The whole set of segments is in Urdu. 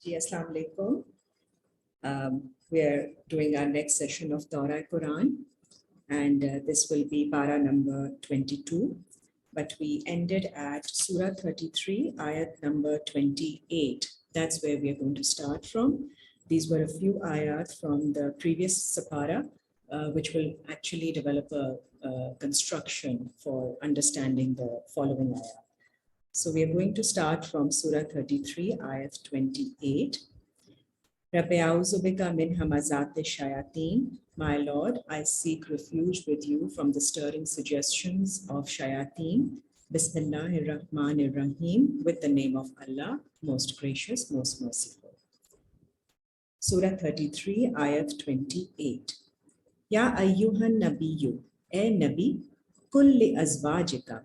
Ji, Assalamu alaikum. We are doing our next session of Dawra Quran, and this will be para number 22. But we ended at Surah 33, ayat number 28. That's where we are going to start from. These were a few ayat from the previous para, which will actually develop a construction for understanding the following ayat. So we are going to start from Surah 33, ayat 28. Rabbi a'udhu bika min hamazat shayateen. My Lord, I seek refuge with you from the stirring suggestions of shayateen. Bismillahir Rahmanir Rahim, with the name of Allah, most gracious, most merciful. Surah 33, ayat 28. Ya ayyuhan nabiyyu, e nabi, kulli azwajika.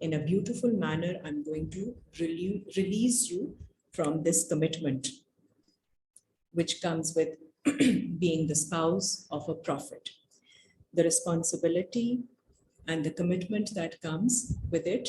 In a beautiful manner, I'm going to release you from this commitment, which comes with being the spouse of a prophet. The responsibility and the commitment that comes with it,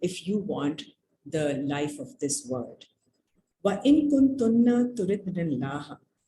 if you want the life of this world. وَإِن كُنتُنَّ تُرِدْنَ اللَّهَ,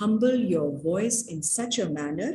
humble your voice in such a manner,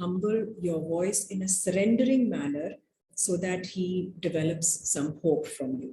humble your voice in a surrendering manner so that he develops some hope from you.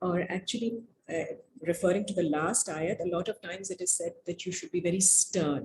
or actually referring to the last ayat, a lot of times it is said that you should be very stern.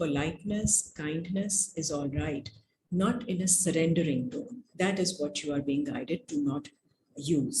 Politeness, kindness is all right, not in a surrendering tone. That is what you are being guided to not use.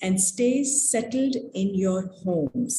and stay settled in your homes.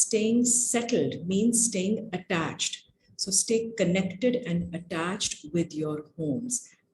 Staying settled means staying attached. So stay connected and attached with your homes.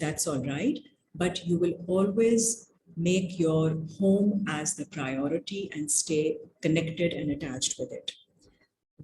that's all right, but you will always make your home as the priority and stay connected and attached with it.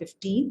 15,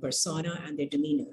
persona and their demeanor.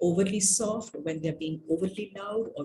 overly soft, when they're being overly loud or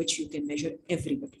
which you can measure everybody.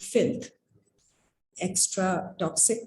filth, extra toxic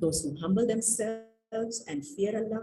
those who humble themselves and fear Allah,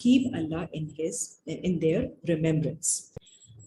keep Allah in their remembrance.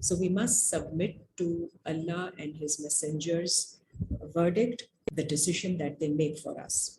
So we must submit to Allah and His messengers verdict, the decision that they make for us.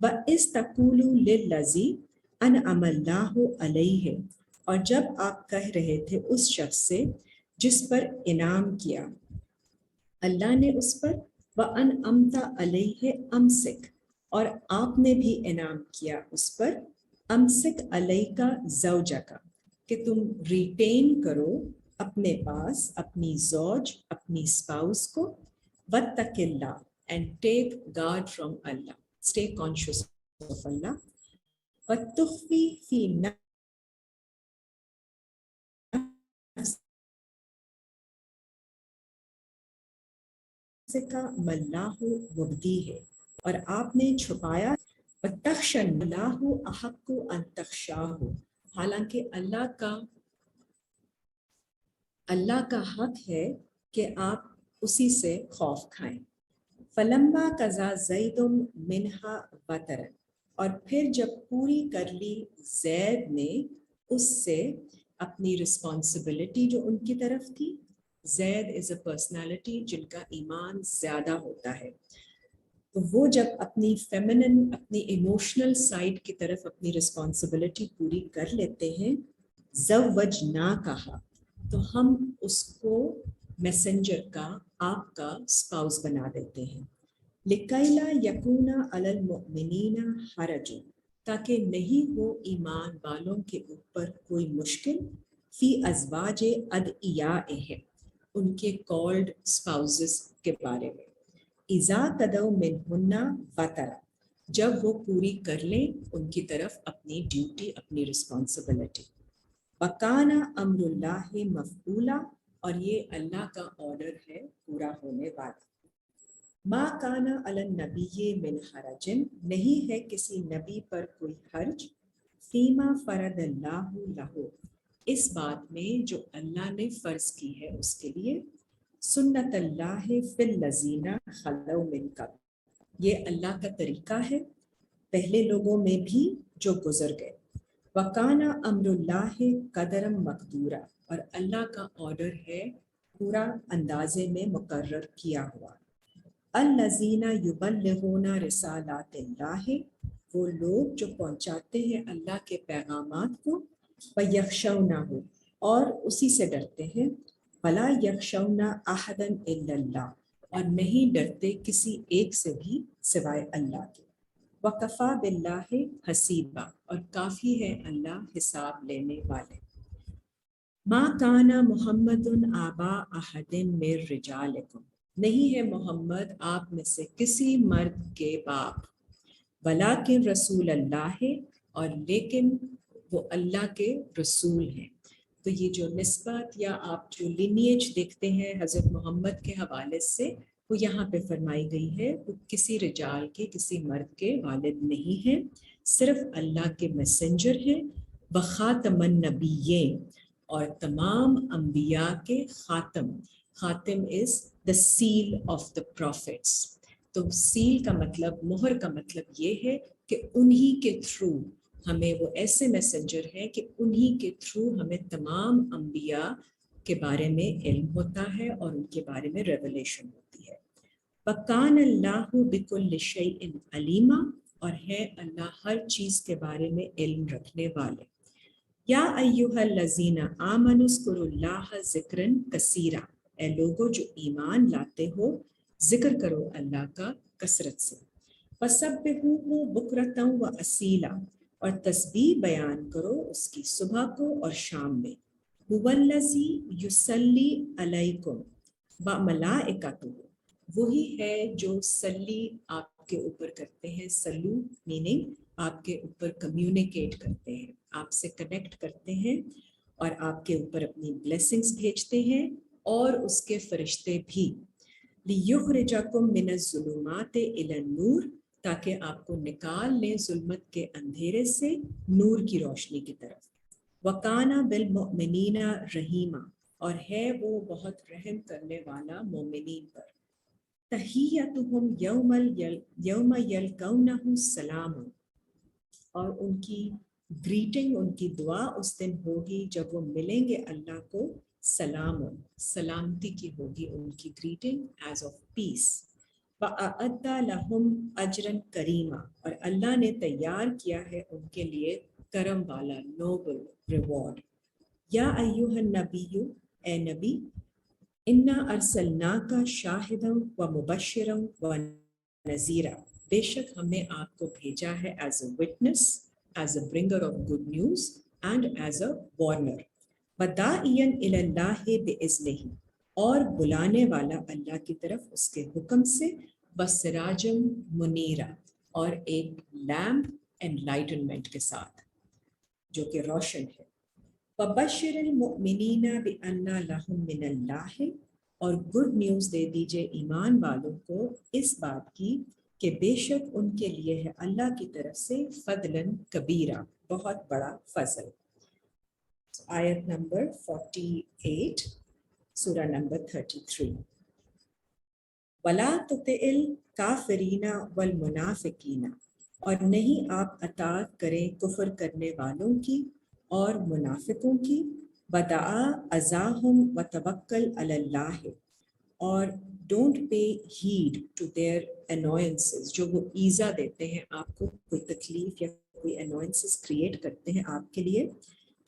وَإِذْ تَقُولُوا لِلَّذِي أَنْعَمَ اللَّهُ عَلَيْهِ، اور جب آپ کہہ رہے تھے اس شخص سے جس پر انعام کیا اللہ نے اس پر، وَأَنْعَمْتَ عَلَيْهِ أَمْسِكْ، اور آپ نے بھی انعام کیا اس پر، امسک علیکہ زوجک، کہ تم ریٹین کرو اپنے پاس اپنی زوج، اپنی اسپاؤس کو، وَاتَّقِ اللَّهِ and take guard from Allah, stay conscious of Allah، وَتُخْفِي فِي نَفْسِكَ مَا اللَّهُ مُبْدِيهِ، اور آپ نے چھپایا، وَتَخْشَى اللَّهَ أَحَقُّ أَن تَخْشَاهُ، حالانکہ اللہ کا حق ہے کہ آپ اسی سے خوف کھائیں۔ فلما قضا زید منہا وطرا، اور پھر جب پوری کر لی زید نے اس سے اپنی رسپانسبلٹی جو ان کی طرف تھی، زید از اے پرسنالٹی جن کا ایمان زیادہ ہوتا ہے، تو وہ جب اپنی فیمنن، اپنی ایموشنل سائڈ کی طرف اپنی رسپانسبلٹی پوری کر لیتے ہیں، زوجناکہا، تو ہم اس کو میسنجر کا، آپ کا اسپاؤس بنا دیتے ہیں، لِكَيْ لَا يَكُونَ عَلَى الْمُؤْمِنِينَ حَرَجٌ، تاکہ نہیں ہو ایمان والوں کے اوپر کوئی مشکل، فی ازواج ادعیائہم، ان کے کالڈ اسپاؤسز کے بارے میں، اذا تدوا منہن وطرا، جب وہ پوری کر لیں ان کی طرف اپنی ڈیوٹی، اپنی رسپانسبلٹی، وَكَانَ أَمْرُ اللَّهِ مَفْعُولًا، اور یہ اللہ کا آرڈر ہے پورا ہونے والا۔ ما کان علی النبی من حرج، نہیں ہے کسی نبی پر کوئی حرج، فیما فرض اللہ لہ، اس بات میں جو اللہ نے فرض کی ہے اس کے لیے، سنت اللہ فی الذین خلو من قبل، یہ اللہ کا طریقہ ہے پہلے لوگوں میں بھی جو گزر گئے، وَكَانَ أَمْرُ اللَّهِ قَدَرًا مَقْدُورًا، اور اللہ کا آرڈر ہے پورا اندازے میں مقرر کیا ہوا۔ الذین یبلغون رسالات اللہ، وہ لوگ جو پہنچاتے ہیں اللہ کے پیغامات کو، ویخشونہ، اور اسی سے ڈرتے ہیں، ولا یخشون احدا الا اللہ، اور نہیں ڈرتے کسی ایک سے بھی سوائے اللہ کے، وکفا باللہ حسیبا، اور کافی ہے اللہ حساب لینے والے۔ ما کان محمد آبا احد من رجالکم، نہیں ہے محمد آپ میں سے کسی مرد کے باپ، ولیکن رسول اللہ، اور لیکن وہ اللہ کے رسول ہیں۔ تو یہ جو نسبت یا آپ جو لینیج دیکھتے ہیں حضرت محمد کے حوالے سے، وہ یہاں پہ فرمائی گئی ہے، وہ کسی رجال کے، کسی مرد کے والد نہیں ہیں، صرف اللہ کے میسنجر ہیں، وخاتم النبیین، اور تمام انبیاء کے خاتم، خاتم از the seal of the prophets، تو سیل کا مطلب، مہر کا مطلب یہ ہے کہ انہی کے تھرو ہمیں، وہ ایسے میسنجر ہیں کہ انہی کے تھرو ہمیں تمام انبیاء کے بارے میں علم ہوتا ہے اور ان کے بارے میں ریولیشن ہوتی ہے۔ وَكَانَ اللَّهُ بِكُلِّ شَيْءٍ عَلِيمًا، اور ہے اللہ ہر چیز کے بارے میں علم رکھنے والے۔ یا ایھا الذین آمنوا اذکروا اللہ ذکرا کثیرا، اے لوگو جو ایمان لاتے ہو ذکر کرو اللہ کا کثرت سے، فسبحوہ بکرۃ واصیلا، اور تسبیح بیان کرو اس کی صبح کو اور شام میں، ھو الذی یصلی علیکم وملائکتہ، وہی ہے جو صلی آپ کے اوپر کرتے ہیں، سلو میننگ آپ کے اوپر کمیونیکیٹ کرتے ہیں، آپ سے کنیکٹ کرتے ہیں اور آپ کے اوپر اپنی بلیسنگز بھیجتے ہیں، اور اس کے فرشتے بھی، لِیُخْرِجَکُم مِّنَ الظُّلُمَاتِ إِلَى النُّورِ، تاکہ آپ کو نکال لیں ظلمت کے اندھیرے سے نور کی روشنی کی طرف، وَكَانَ بِالْمُؤْمِنِينَ رَحِيمًا، اور ہے وہ بہت رحم کرنے والا مومنین پر۔ تحیتہم یوم یلقونہ سلام، اور ان کی گریٹنگ، ان کی دعا اس دن ہوگی جب وہ ملیں گے اللہ کو، سلام، سلامتی کی ہوگی ان کی گریٹنگ ایز آف پیس۔ وَأَعَدَّ لَهُمْ أَجْرًا كَرِيمًا اور اللہ نے تیار کیا ہے ان کے لیے کرم والا نوبل ریوارڈ. یا ایھا النبی اے نبی انا ارسلناک شاہدا ومبشرا ونذیرا بے شک ہم نے آپ کو بھیجا ہے as a witness, as a bringer of good news and as a warner. وداعیا الی اللہ باذنہ اور بلانے والا اللہ کی طرف اس کے حکم سے, وسراجم منیرا اور ایک لیمپ انلائٹنمنٹ کے ساتھ جو کہ روشن ہے. وبشر المؤمنین بان لہم من اللہ اور گڈ نیوز دے دیجئے ایمان والوں کو اس بات کی کہ بے شک ان کے لیے ہے اللہ کی طرف سے فضلاً کبیرہ بہت بڑا فضل. آیت نمبر 48 سورہ نمبر 33. وَلَا تُطِعِ الْكَافِرِينَ وَالْمُنَافِقِينَ اور نہیں آپ اطاعت کریں کفر کرنے والوں کی اور منافقوں کی. وَدَعَا أَذَاهُمْ وَتَوَكَّلْ عَلَى اللَّهِ اور don't pay heed to their annoyances جو وہ ایزا دیتے ہیں آپ کو, کوئی تکلیف یا کوئی انوائنسز کریٹ کرتے ہیں آپ کے لیے.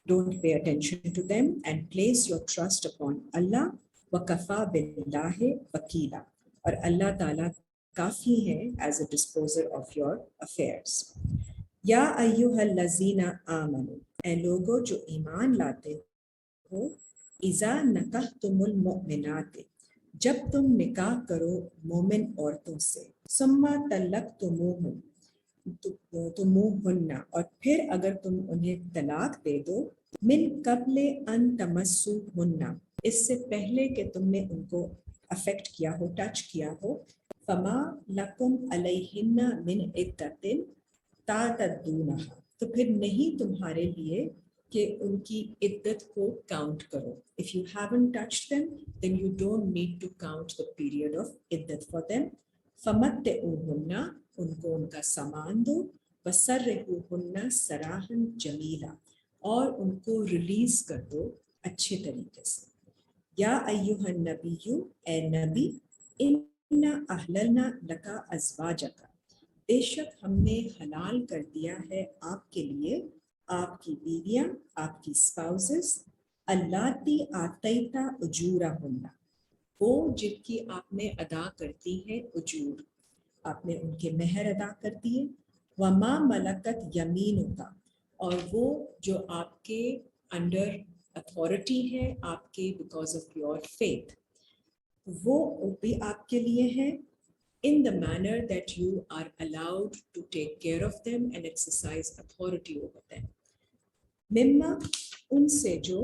Don't pay attention to them and place your trust upon Allah. وَكَفَى بِاللَّهِ وَكِيلًا اور اللہ تعالیٰ کافی ہے as a disposer of your affairs. یا ایھا الذین آمنوا اے لوگو جو ایمان لاتے ہو, اذا نکحتم المؤمنات جب تم نکاح کرو مومن عورتوں سے, ثم طلقتموہن اور پھر اگر تم انہیں طلاق دے دو, من قبل ان تمسوہن اس سے پہلے کہ تم نے ان کو افیکٹ کیا ہو, ٹچ کیا ہو. فما لکم علیہن من عدۃ تعتدونہا تو پھر نہیں تمہارے لیے کہ ان کی عدت کو کاؤنٹ کرو. If you haven't touched them, then you don't need to count the period of عدت for them. فَمَتِّعُوهُنَّ ان کو ان کا سامان دو. وَسَرِّحُوهُنَّ سَرَاحًا جَمِيلًا اور ان کو ریلیز کر دو اچھے طریقے سے. یا ایھا النبی اے نبی انا احللنا لک ازواجک بے شک ہم نے حلال کر دیا ہے آپ کے لیے آپ کی بیویاں, آپ کی اسپاؤسز, اللاتی آتیتا اجورہن وہ جن کی آپ نے ادا کرتی ہے اجور, آپ نے ان کے مہر ادا کر دیے. وما ملکت یمینک اور وہ جو آپ کے انڈر اتھارٹی ہے آپ کے بیکاز آف یور فیتھ, وہ بھی آپ کے لیے ہے. in the manner that you are allowed to take care of them and exercise authority over them. مما ان سے جو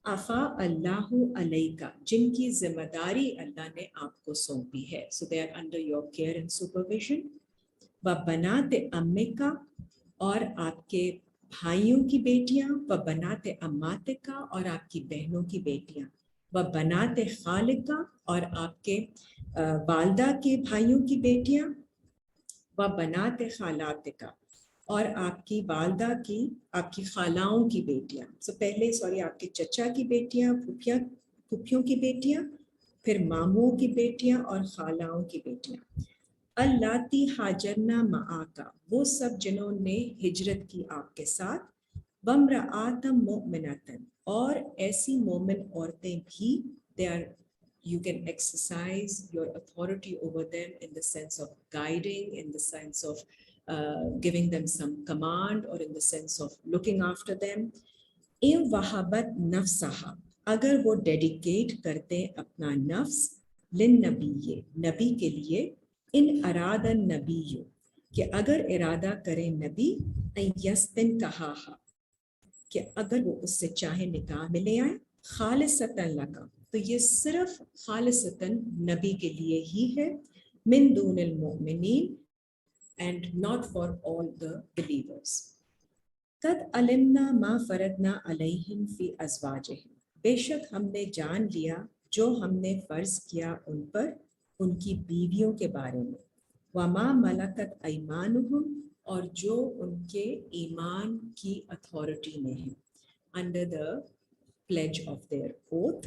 عفا اللہ علیکا جن کی ذمہ داری اللہ نے آپ کو سونپی ہے, so they are under your care and supervision. وبنات امکا اور آپ کے بھائیوں کی بیٹیاں, وبنات اماتکا اور آپ کی بہنوں کی بیٹیاں, وبنات خالکا اور آپ کے والدہ کے بھائیوں کی بیٹیاں, وبنات خالاتکا اور آپ کی والدہ کی آپ کی خالاؤں کی بیٹیاں. پہلے آپ کے چچا کی بیٹیاں, پھوپھیوں کی بیٹیاں, پھر ماموں کی بیٹیاں اور خالاؤں کی بیٹیاں. اللاتی ہاجرنا معاکا وہ سب جنہوں نے ہجرت کی آپ کے ساتھ. وامرأۃ مؤمنۃ اور ایسی مومن عورتیں بھی, they are you can exercise your authority over them in the sense of guiding, in the sense of giving them some command, or in the sense of looking after them. اِن وَهَبَتْ نَفْسَهَا اگر وہ ڈیڈیکیٹ کرتے اپنا نفس, للنبی نبی کے لیے, ان اراد النبی کہ اگر ارادہ کرے نبی, ان یستنکحاہا کہ اگر وہ اس سے چاہے نکاح میں لے آئے, خالصتاً لکا تو یہ صرف خالصتاً نبی کے لیے ہی ہے, من دون المؤمنین and not for all the believers. قد علمنا ما فرضنا علیہم فی ازواجہم بے شک ہم نے جان لیا جو ہم نے فرض کیا ان پر ان کی بیویوں کے بارے میں. وما ملکت ایمانہم اور جو ان کے ایمان کی اتھارٹی میں ہیں, under the pledge of their oath.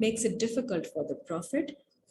makes it difficult for the prophet,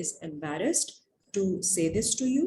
is embarrassed to say this to you।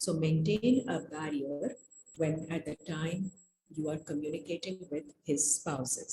So maintain a barrier when at the time you are communicating with his spouses.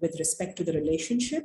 with respect to the relationship,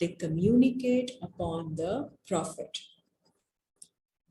they communicate upon the prophet।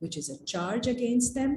which is a charge against them,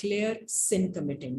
clear sin committing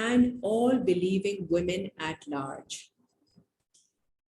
and all believing women at large,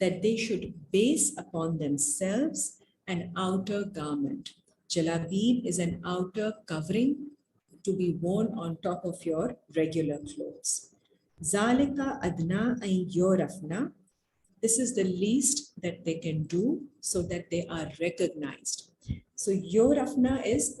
that they should base upon themselves an outer garment. Jalabib is an outer covering to be worn on top of your regular clothes. Zalika adna an yorafna, this is the least that they can do so that they are recognized. So yorafna is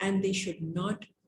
and they should not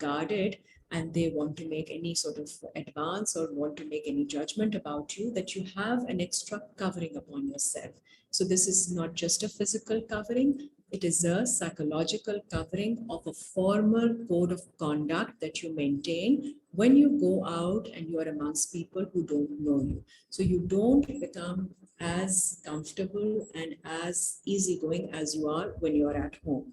guarded, and they want to make any sort of advance or want to make any judgment about you, that you have an extra covering upon yourself. So this is not just a physical covering, it is a psychological covering of a formal code of conduct that you maintain when you go out and you are amongst people who don't know you. So you don't become as comfortable and as easygoing as you are when you are at home.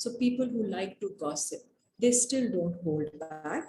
so people who like to gossip, they still don't hold back.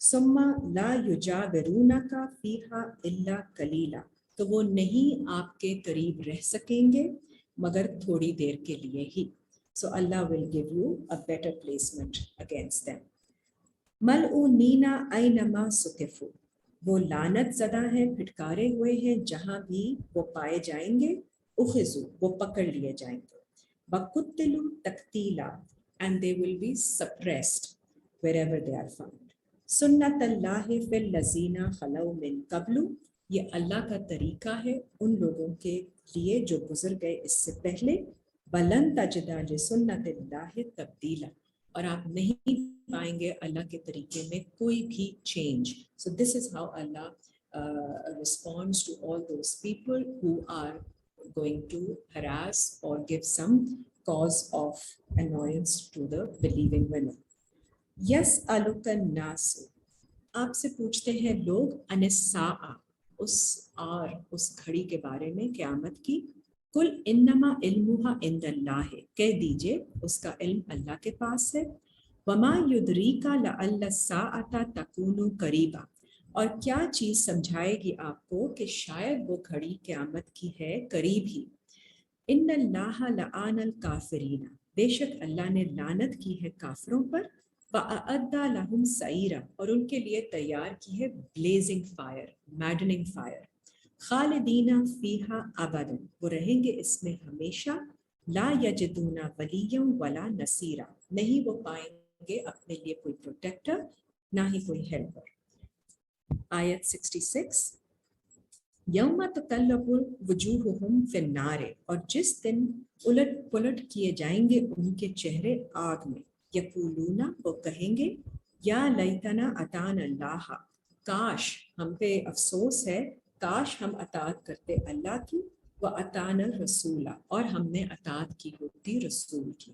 ثم لا یجاورونک فیہا الا قلیلا، تو وہ نہیں آپ کے قریب رہ سکیں گے مگر تھوڑی دیر کے لیے ہی. So Allah will give you a better placement against them. ملعونین اینما ثقفوا، وہ لعنت زدہ ہیں، پھٹکارے ہوئے ہیں جہاں بھی وہ پائے جائیں گے. اخذوا، وہ پکڑ لیے جائیں گے. وقتلوا تقتیلا، and they will be suppressed wherever they are found. سنت اللہ فی الذین خلو من قبل، یہ اللہ کا طریقہ ہے ان لوگوں کے لیے جو گزر گئے اس سے پہلے. بلن تجد لسنت اللہ تبدیلا، اور آپ نہیں پائیں گے اللہ کے طریقے میں کوئی بھی change. So this is how Allah responds to all those people who are going to harass or give some cause of annoyance to the believing women. یسألک الناس، آپ سے پوچھتے ہیں لوگ، عن الساعہ، اس گھڑی کے بارے میں، قیامت کی. قل انما علمها عند اللہ، کہہ دیجئے اس کا علم اللہ کے پاس ہے. وما یدریک لعل الساعۃ تکون قریبا، اور کیا چیز سمجھائے گی آپ کو کہ شاید وہ گھڑی قیامت کی ہے قریب ہی. ان اللہ لعان الکافرین، بے شک اللہ نے لعنت کی ہے کافروں پر. وَأَعَدَّ لَهُمْ سَعِيرًا، اور ان کے لیے تیار کی ہے بلیزنگ فائر، میڈننگ فائر. خالدین فیہا ابدا، وہ رہیں گے اس میں ہمیشہ. لا یجدون ولیا ولا نصیرا، نہیں وہ پائیں گے اپنے لیے کوئی پروٹیکٹر نہ ہی کوئی ہیلپر. آیت 66، یوم تقلب وجوہہم فی النار، اور جس دن الٹ پلٹ کیے جائیں گے ان کے چہرے آگ میں. یقولون، وہ کہیں گے، یا لیتنا اطعنا اللہ، کاش، ہم پہ افسوس ہے، کاش ہم اطاعت کرتے اللہ کی. واطعنا الرسول، اور ہم نے اطاعت کی ہوتی رسول کی.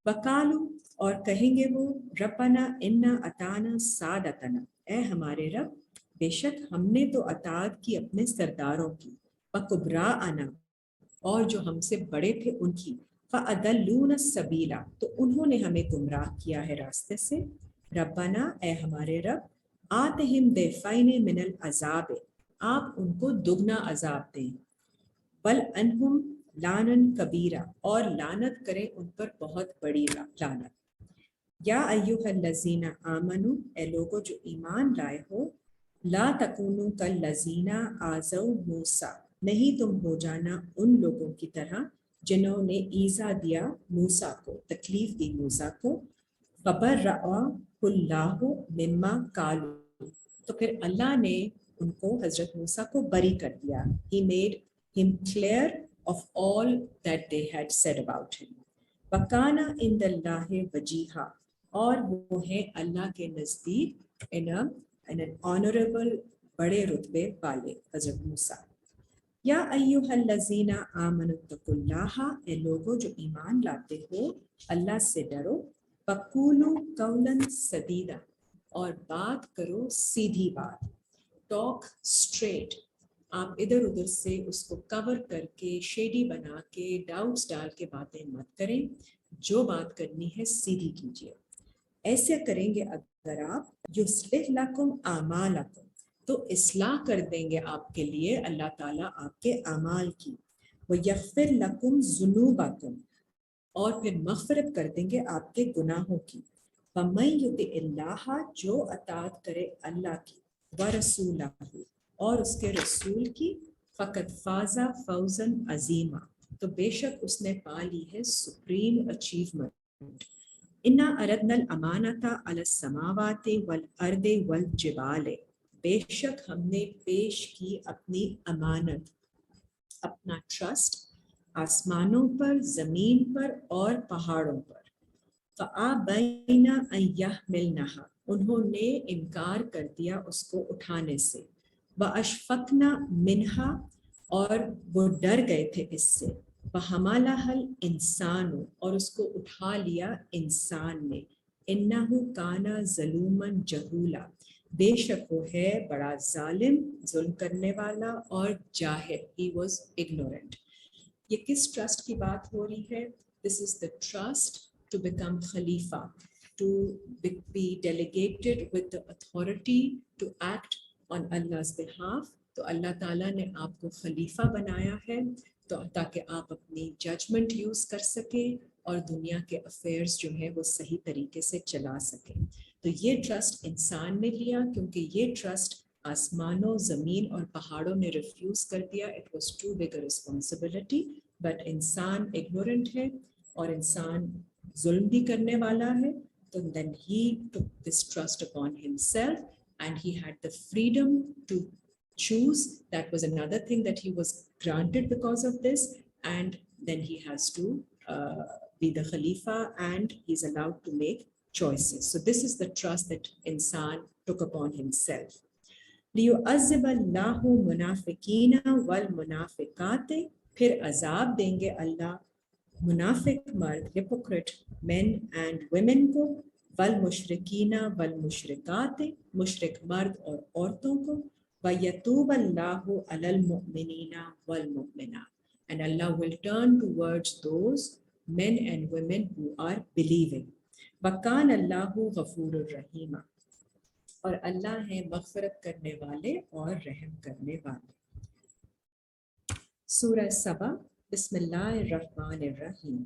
وقالو، اور کہیں گے وہ، ربنا انا اطعنا سادتنا، اے ہمارے رب، بے شک ہم نے تو اطاعت کی اپنے سرداروں کی. وکبراءنا، اور جو ہم سے بڑے تھے ان کی. فَأَضَلُّونَ السَّبِيلَ، تو انہوں نے ہمیں گمراہ کیا ہے راستے سے. ربنا، اے ہمارے رب، آتہم ضعفین من العذاب، آپ ان کو دگنا عذاب دیں. وَلْعَنْهُمْ لَعْنًا کبیرا، اور لعنت کریں ان پر بہت بڑی لعنت. یا ایھا الذین آمنوا، اے لوگو جو ایمان لائے ہو، لا تکونوا کالذین آذوا موسیٰ، نہیں تم ہو جانا ان لوگوں کی طرح جنہوں نے ایذا دیا موسیٰ کو، تکلیف دی موسیٰ کو. فَبَرَّأَهُ اللَّهُ مِمَّا قَالُوا، تو پھر اللہ نے ان کو، حضرت موسیٰ کو بری کر دیا. He made him clear of all that they had said about him. وَكَانَ عِنْدَ اللَّهِ وَجِيهًا، اور وہ ہیں اللہ کے نزدیک in an honorable، بڑے رتبے والے، حضرت موسیٰ. یا ایھا الذین آمنوا اتقوا اللہ، اے لوگو جو ایمان لاتے ہو اللہ سے ڈرو. وقولوا قولا سدیدا، اور بات کرو سیدھی بات. ٹاک اسٹریٹ، آپ ادھر ادھر سے اس کو کور کر کے، شیڈی بنا کے، ڈاؤٹس ڈال کے باتیں مت کریں. جو بات کرنی ہے سیدھی کیجیے. ایسے کریں گے اگر آپ، یصلح لکم اعمالکم، تو اصلاح کر دیں گے آپ کے لیے اللہ تعالیٰ آپ کے اعمال کی. وَيَغْفِرْ لَكُمْ ذُنُوبَكُمْ، اور پھر مغفرت کر دیں گے آپ کے گناہوں کی. وَمَن يُطِعِ اللَّهَ، جو اطاعت کرے اللہ کی، وَرَسُولَهُ، اور اس کے رسول کی. فَقَدْ فَازَ فَوْزًا عَظِيمًا، تو بے شک اس نے پا لی ہے سپریم اچیومنٹ. اِنَّا أَرَدْنَا الْأَمَانَةَ عَلَى السَّمَاوَاتِ وَالْأَرْضِ وَالْجِبَالِ، بے شک ہم نے پیش کی اپنی امانت، اپنا ٹرسٹ، آسمانوں پر، زمین پر اور پہاڑوں پر. فَأَبَيْنَ أَن يَحْمِلْنَهَا، انہوں نے انکار کر دیا اس کو اٹھانے سے. وَأَشْفَقْنَ مِنْهَا، اور وہ ڈر گئے تھے اس سے. وَحَمَلَهَا الْإِنسَانُ، اور اس کو اٹھا لیا انسان نے. إِنَّهُ كَانَ ظَلُومًا جَهُولًا، بے شک وہ ہے بڑا ظالم، ظلم کرنے والا اور جاہل. He was ignorant. یہ کس ٹرسٹ کی بات ہو رہی ہے؟ This is the trust to become خلیفہ، to be delegated with the authority to act on Allah's behalf. تو اللہ تعالیٰ نے آپ کو خلیفہ بنایا ہے تو تاکہ آپ اپنی ججمنٹ یوز کر سکیں اور دنیا کے افیئرز جو ہیں وہ صحیح طریقے سے چلا سکیں. تو یہ ٹرسٹ انسان نے لیا کیونکہ یہ ٹرسٹ آسمانوں زمین اور پہاڑوں نے ریفیوز کر دیا. It was too big a responsibility but انسان اگنورنٹ ہے اور انسان ظلم بھی کرنے والا ہے. تو then he took this trust upon himself and he had the freedom to choose. That was another thing that he was granted because of this, and then he has to be the Khalifa and he's allowed to make choices. So this is the trust that insan took upon himself. لِيُعَذِّبَ اللَّهُ مُنَافِقِينَ وَالْمُنَافِقَاتِ پھر عذاب دیں گے اللہ منافق مرد hypocrite men and women کو والمشرکین والمشرکات مشرک مرد اور عورتوں کو وَيَتُوبَ اللَّهُ عَلَى الْمُؤْمِنِينَ وَالْمُؤْمِنَاتِ and Allah will turn towards those men and women who are believing. وَكَانَ اللَّهُ غَفُورٌ رَحِيمًا اور اللہ ہے مغفرت کرنے والے اور رحم کرنے والے. سورہ سبا بسم اللہ الرحمن الرحیم.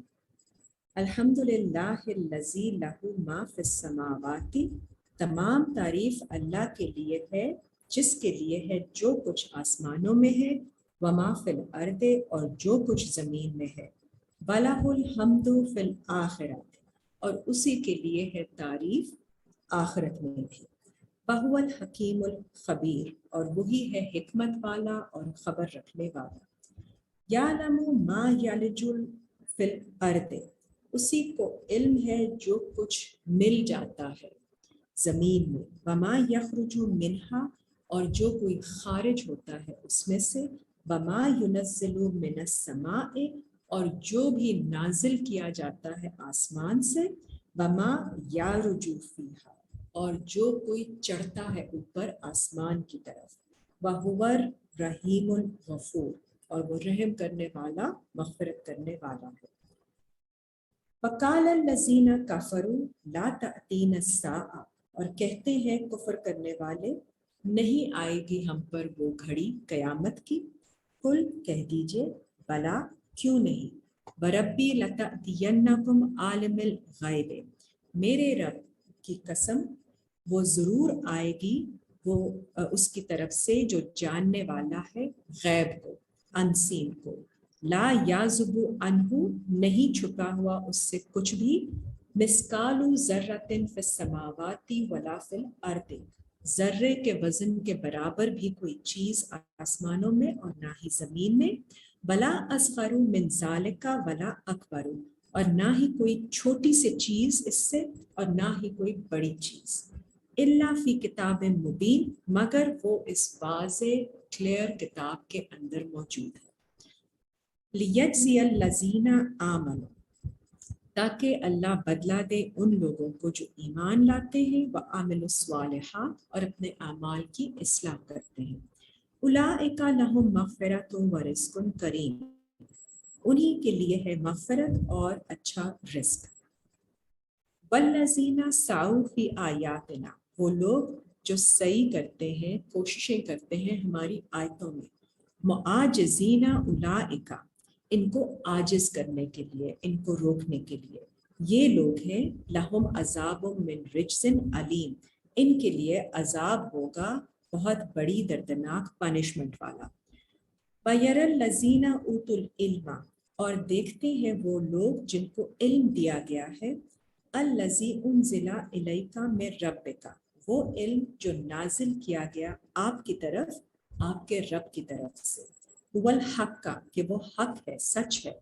الحمدللہ الذی لہ ما فی السماوات تمام تعریف اللہ کے لیے ہے جس کے لیے ہے جو کچھ آسمانوں میں ہے وما فی الارض اور جو کچھ زمین میں ہے وَلَهُ الْحَمْدُ فِي الْآخِرَةِ اور اسی کے لیے ہے تعریف آخرت میں بھی. وَهُوَ الْحَكِيمُ الْخَبِيرُ اور وہی ہے حکمت والا اور خبر رکھنے والا. يَعْلَمُ مَا يَلِجُ فِي الْأَرْضِ اسی کو علم ہے جو کچھ مل جاتا ہے زمین میں. وَمَا يَخْرُجُ مِنْهَا اور جو کوئی خارج ہوتا ہے اس میں سے. وَمَا يُنَزِّلُ مِنَ السَّمَاءِ اور جو بھی نازل کیا جاتا ہے آسمان سے. وَمَا يَعْرُجُ فِيهَا اور جو کوئی چڑھتا ہے اوپر آسمان کی طرف. وَهُوَ الرَّحِيمُ الْغَفُورُ اور وہ رحم کرنے والا مغفرت کرنے والا ہے. وَقَالَ الَّذِينَ كَفَرُوا لَا تَأْتِينَ السَّاعَةُ اور کہتے ہیں کفر کرنے والے نہیں آئے گی ہم پر وہ گھڑی قیامت کی. قل کہہ دیجئے بلا کیوں نہیں. وَرَبِّي لَتَأْتِيَنَّكُمْ عَالِمِ الْغَيْبِ میرے رب کی قسم وہ ضرور آئے گی وہ اس کی طرف سے جو جاننے والا ہے غیب کو انسین کو. لا یعزب عنہ نہیں چھپا ہوا اس سے کچھ بھی. مثقال ذرۃ فی السماوات ولا فی الارض ذرے کے وزن کے برابر بھی کوئی چیز آسمانوں میں اور نہ ہی زمین میں. ولا اصغر من ذالک ولا اکبر اور نہ ہی کوئی چھوٹی سی چیز اس سے اور نہ ہی کوئی بڑی چیز. الا فی کتاب مبین مگر وہ اس واضح کلیئر کتاب کے اندر موجود ہے. لیجزی الذین آمنوا تاکہ اللہ بدلہ دے ان لوگوں کو جو ایمان لاتے ہیں وعملوا الصالحات اور اپنے اعمال کی اصلاح کرتے ہیں. اولئک لہم مغفرۃ ورزق کریم انہی کے لیے ہے مغفرت اور اچھا رزق. والذین سعوا فی آیاتنا وہ لوگ جو سعی کرتے ہیں کوششیں کرتے ہیں ہماری آیتوں میں. معاجزین اولئک ان کو عاجز کرنے کے لیے ان کو روکنے کے لیے یہ لوگ ہیں لہم عذاب من رجز علیم ان کے لیے عذاب ہوگا بہت بڑی دردناک پنشمنٹ والا. وَيَرَى الَّذِينَ أُوتُوا الْعِلْمَ اور دیکھتے ہیں وہ لوگ جن کو علم دیا گیا ہے. الَّذِي أُنزِلَ إِلَيْكَ مِن رَبِّكَ وہ علم جو نازل کیا گیا آپ کی طرف آپ کے رب کی طرف سے. والحق کہ وہ حق ہے سچ ہے.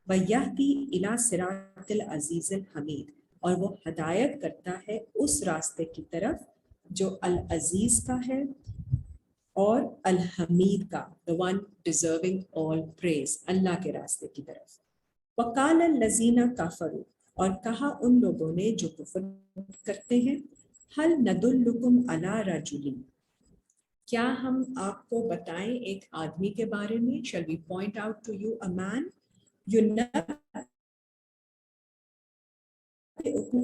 وَيَهْدِي إِلَى صِرَاطِ الْعَزِيزِ الْحَمِيدِ اور وہ ہدایت کرتا ہے اس راستے کی طرف جو العزیز کا ہے اور الحمید کا the one deserving all praise اللہ کے راستے کی طرف. وَقَالَ الَّذِينَ كَفَرُوا اور کہا ان لوگوں نے جو کفر کرتے ہیں. هَلْ نَدُلُّكُمْ عَلَى رَجُلٍ کیا ہم آپ کو بتائیں ایک آدمی کے بارے میں. Shall we point out to you a man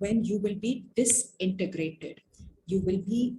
when you will be disintegrated, you will be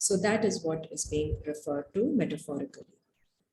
So that is what is being referred to metaphorically.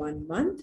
1 month।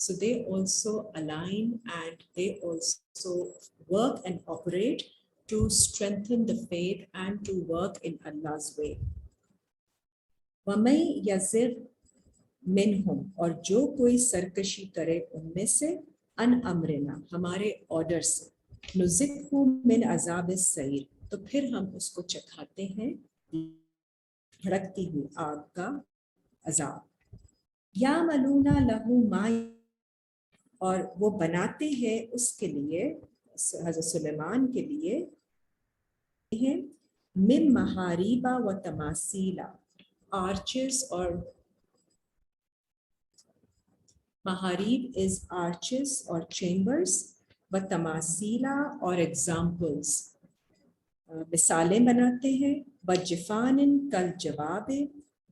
So they also align and they also work and operate to strengthen the faith and to work in Allah's way. وَمَن يَزِغْ منہم اور جو کوئی سرکشی کرے ان میں سے ان امرنا ہمارے آرڈر سے نزقہ من عذاب السعیر تو پھر ہم اس کو چکھاتے ہیں بھڑکتی ہوئی آگ کا عذاب یعملون لہ ما اور وہ بناتے ہیں اس کے لیے حضرت سلیمان کے لیے ہیں من محاریبا و تماثیلا آرچز اور محاریب is arches or chambers و تماثیلا اور examples مثالیں بناتے ہیں بجفان کل جواب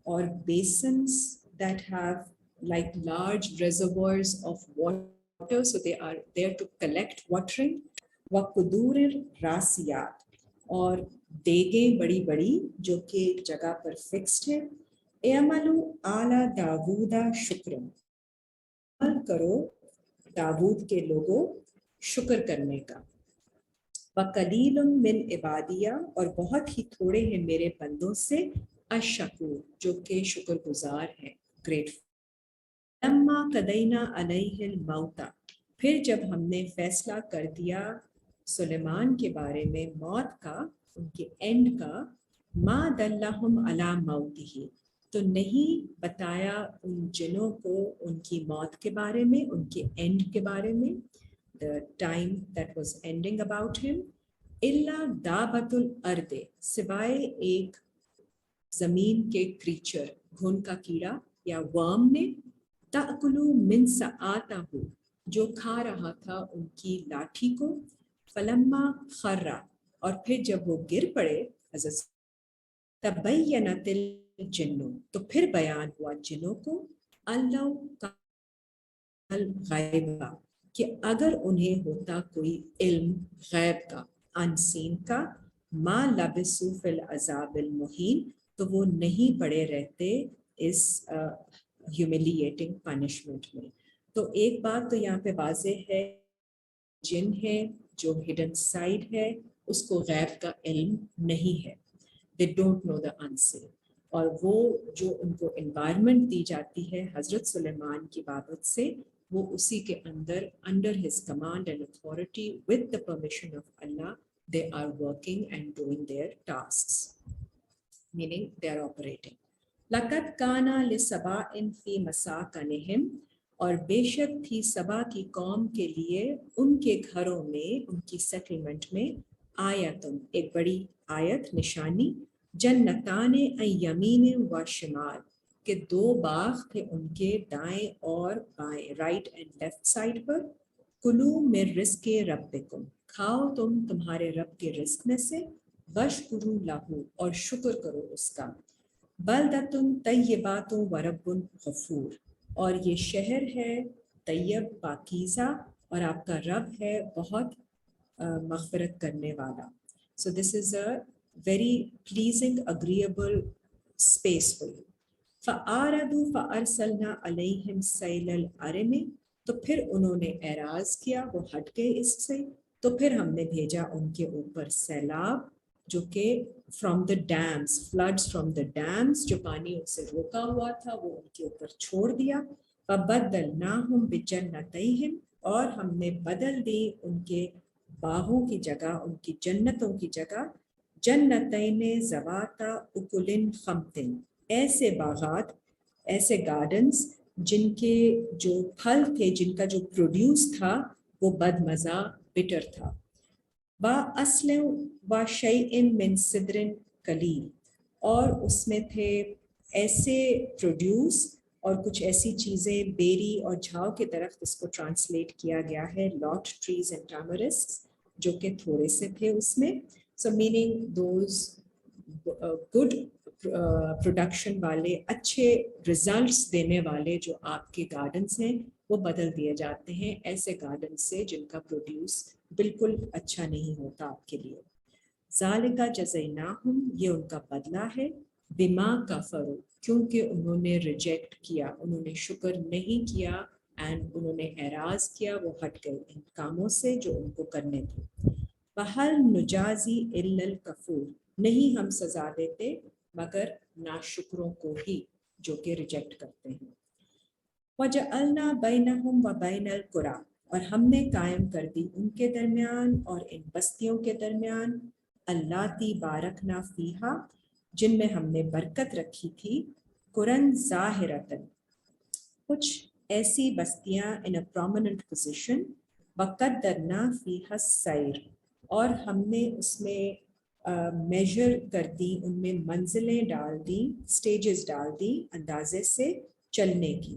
اور basins that have like large reservoirs of water so they are there to collect watering و قدور راسیات اور دیگیں بڑی بڑی جو کہ جگہ پر فکسڈ ہے اعملوا آل داود شکرا عمل کرو داود کے لوگوں شکر کرنے کا وَقَلِيلٌ مِّنْ عِبَادِيَ اور بہت ہی تھوڑے ہیں میرے بندوں سے الشکور جو کہ شکر گزار ہیں گریٹفل لما قدینا علیہ الموت پھر جب ہم نے فیصلہ کر دیا سلیمان کے بارے میں موت کا ان کے اینڈ کا ما دلہم علی موتہ تو نہیں بتایا ان جنوں کو ان کی موت کے بارے میں ان کے اینڈ کے بارے میں the time that was ending about him الا دابۃ الارض سوائے ایک زمین کے کریچر گھن کا کیڑا یا ورم نے تأکل من سآتہ جو کھا رہا تھا ان کی لاٹھی کو فلما خر اور پھر جب وہ گر پڑے حضرت تبینت الجن تو پھر بیان ہوا جنوں کو اللہ الغیبہ کہ اگر انہیں ہوتا کوئی علم غیب کا انسین کا ما لبثوا فی العذاب المہین تو وہ نہیں پڑے رہتے اس ہیوملیٹنگ پنشمنٹ میں. تو ایک بات تو یہاں پہ واضح ہے جن ہے جو ہڈن سائڈ ہے اس کو غیب کا علم نہیں ہے. They don't know the unseen. اور وہ جو ان کو انوائرمنٹ دی جاتی ہے حضرت سلیمان کی بابت سے وہ اسی کے اندر under his command and authority with the permission of Allah they are working and doing their tasks meaning they are operating. لَقَدْ كَانَ لِسَبَاءٍ فِي مَسَاكَنِهِمْ اور بے شک تھی سبا کی قوم کے لیے ان کے گھروں میں ان کی سیٹلمنٹ میں آیتن ایک بڑی آیت نشانی جنتان یمین و شمال کہ دو باغ تھے ان کے دائیں اور بائیں رائٹ اینڈ لیفٹ سائڈ پر کلو من رزق ربکم کھاؤ تم تمہارے رب کے رزق میں سے واشکروا لہ اور شکر کرو اس کا بلدۃ طیبات و رب غفور اور یہ شہر ہے طیب پاکیزہ اور آپ کا رب ہے بہت مغفرت کرنے والا. So this is a very pleasing, agreeable space for you. فَآرَدُوا فَأَرْسَلْنَا عَلَيْهِمْ سَيْلَ الْعَرِمِ تو پھر انہوں نے اعراض کیا وہ ہٹ گئے اس سے تو پھر ہم نے بھیجا ان کے اوپر سیلاب جو کہ from the dams floods from the dams جو پانی ان سے روکا ہوا تھا وہ ان کے اوپر چھوڑ دیا. فَبَدَّلْنَاهُمْ بِجَنَّتَيْهِمْ اور ہم نے بدل دی ان کے باغوں کی جگہ ان کی جنتوں کی جگہ جنتین ذواتا اکل خمط ایسے باغات ایسے گارڈنز جن کے جو پھل تھے جن کا جو پروڈیوس تھا وہ بد مزہ بٹر تھا. با اصل و شیء من صدر قلیل اور اس میں تھے ایسے پروڈیوس اور کچھ ایسی چیزیں بیری اور جھاؤ کے درخت اس کو ٹرانسلیٹ کیا گیا ہے لاٹ ٹریز اینڈ ٹیمرسکس جو کہ تھوڑے سے تھے اس میں. سو میننگ دوز گڈ پروڈکشن والے اچھے ریزلٹس دینے والے جو آپ کے گارڈنس ہیں وہ بدل دیے جاتے ہیں ایسے گارڈن سے جن کا پروڈیوس بالکل اچھا نہیں ہوتا آپ کے لیے. ذالک جزیناہم یہ ان کا بدلہ ہے بما کفروا کیونکہ انہوں نے ریجیکٹ کیا انہوں نے شکر نہیں کیا اینڈ انہوں نے اعراض کیا، وہ ہٹ گئے ان کاموں سے جو ان کو کرنے تھے. بہل نجازی الا الکفور، نہیں ہم سزا دیتے مگر ناشکروں کو ہی جو کہ ریجیکٹ کرتے ہیں. وجعلنا بینہم وبین القری، اور ہم نے قائم کر دی ان کے درمیان اور ان بستیوں کے درمیان اللاتی بارکنا فیہا، جن میں ہم نے برکت رکھی تھی، قرن ظاہرتن، کچھ ایسی بستیاں ان اے پرومیننٹ پوزیشن، وقدرنا فیہا السیر، اور ہم نے اس میں میجر کر دی، ان میں منزلیں ڈال دی، سٹیجز ڈال دی اندازے سے چلنے کی.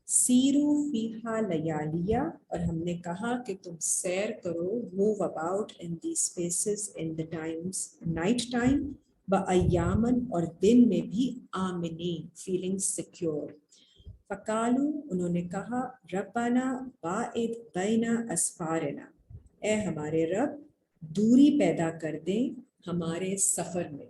سیرو فیہا لیالیہ، اور ہم نے کہا کہ تم سیر کرو، move about in the spaces in the times night time, وایامن، اور دن میں بھی آمنین، فیلنگ سیکیور. فقالو، انہوں نے کہا، ربنا باعد بین اسفارنا، اے ہمارے رب دوری پیدا کر دیں ہمارے سفر میں،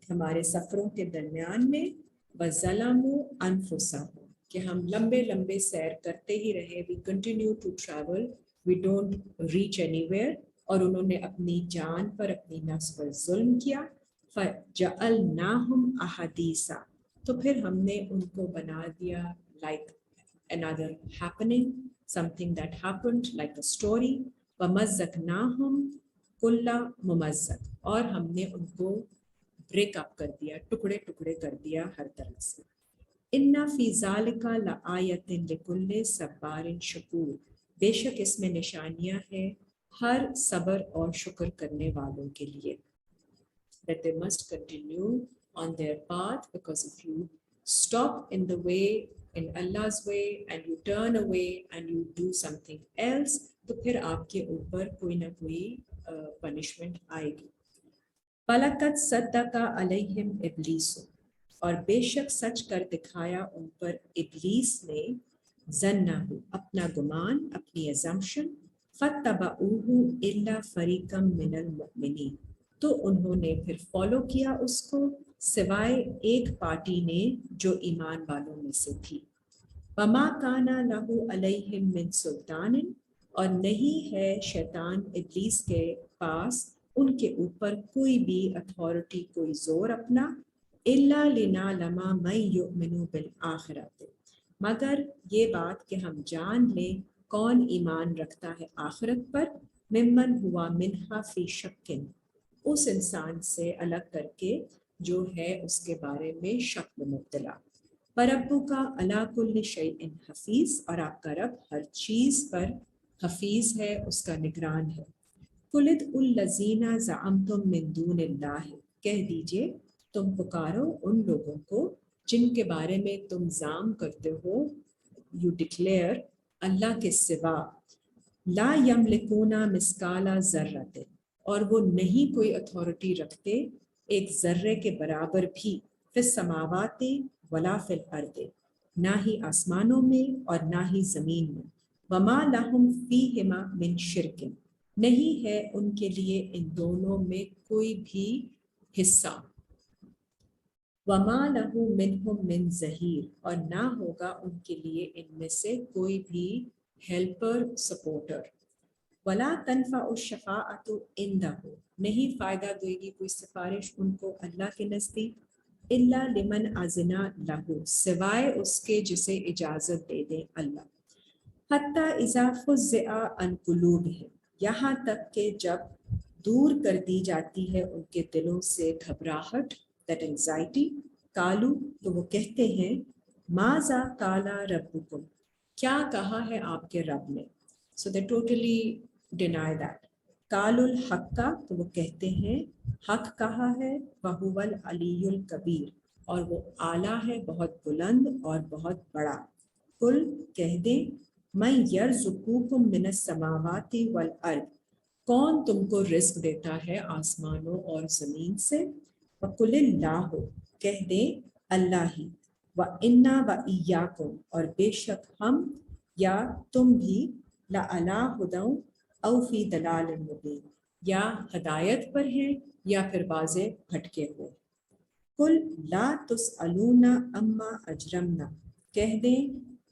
ہمارے سفروں کے درمیان میں، وظلموا انفسہم، کہ ہم لمبے لمبے سیر کرتے ہی رہے، we continue to travel, we don't reach anywhere، اور انہوں نے اپنی جان پر، اپنی نفس پر ظلم کیا. فجعلناہم احادیثا، تو پھر ہم نے ان کو بنا دیا like another happening, something that happened like a story. ومزقناہم کل ممزق، اور ہم نے ان کو بریک اپ کر دیا، ٹکڑے ٹکڑے کر دیا ہر طرح سے. ان فی ذالک لآیۃ لکل صبار شکور، بے شک اس میں نشانیاں ہیں ہر صبر اور شکر کرنے والوں کے لیے. That they must continue on their path, because if you stop in the way, in Allah's way, and you turn away and you do something else, تو پھر آپ کے اوپر کوئی نہ کوئی پنشمنٹ آئے گی. فَلَقَدْ صَدَّقَ عَلَيْهِمْ إِبْلِيسُ، اور بے شک سچ کر دکھایا ان پر ابلیس نے، ظنہ، اپنا گمان، اپنی assumption، فَاتَّبَعُوهُ إِلَّا فَرِيقًا مِّنَ الْمُؤْمِنِينَ، تو انہوں نے پھر فالو کیا اس کو سوائے ایک پارٹی نے جو ایمان والوں میں سے تھی. وَمَا كَانَ لَهُ عَلَيْهِمْ مِنْ سُلْطَانٍ، اور نہیں ہے شیطان ابلیس کے پاس ان کے اوپر کوئی بھی اتھارٹی، کوئی زور اپنا، إِلَّا لِنَعْلَمَ مَن يُؤْمِنُ بِالْآخِرَةِ، مگر یہ بات کہ ہم جان لیں کون ایمان رکھتا ہے آخرت پر، ممن ہوا منہا فی شکن، اس انسان سے الگ کر کے جو ہے اس کے بارے میں شک میں مبتلا. وَرَبُّكَ عَلَىٰ كُلِّ شَيْءٍ حَفِيظٌ، اور آپ کا رب ہر چیز پر حفیظ ہے، اس کا نگران ہے. قُلِ ادْعُوا الَّذِينَ زَعَمْتُم مِّن دُونِ اللَّهِ، کہہ دیجئے تم پکارو ان لوگوں کو جن کے بارے میں تم زعم کرتے ہو، یو ڈکلیئر، اللہ کے سوا، لا یملکون مثقال ذرۃ، اور وہ نہیں کوئی اتھارٹی رکھتے ایک ذرے کے برابر بھی، فی السماوات ولا فی الارض، نہ ہی آسمانوں میں اور نہ ہی زمین میں. وما لہم فیہما من شرک، نہیں ہے ان کے لیے ان دونوں میں کوئی بھی حصہ. وما لہ منہم من ظہیر، اور نہ ہوگا ان کے لیے ان میں سے کوئی بھی ہیلپر، سپورٹر. ولا تنفع الشفاعۃ عندہ، نہیں فائدہ دے گی کوئی سفارش ان کو اللہ کے نزدیک، الا لمن اذن لہ، سوائے اس کے جسے اجازت دے دیں اللہ. حتی اذا فزع عن قلوبہم، یہاں تک کہ جب دور کر دی جاتی ہے ان کے دلوں سے گھبراہٹ، that anxiety، قالو، تو وہ کہتے ہیں، ماذا قال ربکم، کیا کہا ہے آپ کے رب نے. so they totally deny that. قالوا الحق، تو وہ کہتے ہیں حق کہا ہے، وہو العلی الکبیر، اور وہ اعلیٰ ہے، بہت بلند اور بہت بڑا. قل، کہہ دیں، من یرزقکم من السماوات والارض، کون تم کو رزق دیتا ہے آسمانوں اور زمین سے. وقل اللہ، کہہ دیں اللہ ہی. وَإِنَّا وَإِيَّاكُمْ، اور بے شک ہم یا تم بھی، لَعَلَىٰ هُدًى أَوْ فِي ضَلَالٍ مُبِينٍ، یا ہدایت پر ہیں یا پھر واضح بھٹکے ہوئے. قُلْ لَا تُسْأَلُونَ عَمَّا أَجْرَمْنَا، کہہ دیں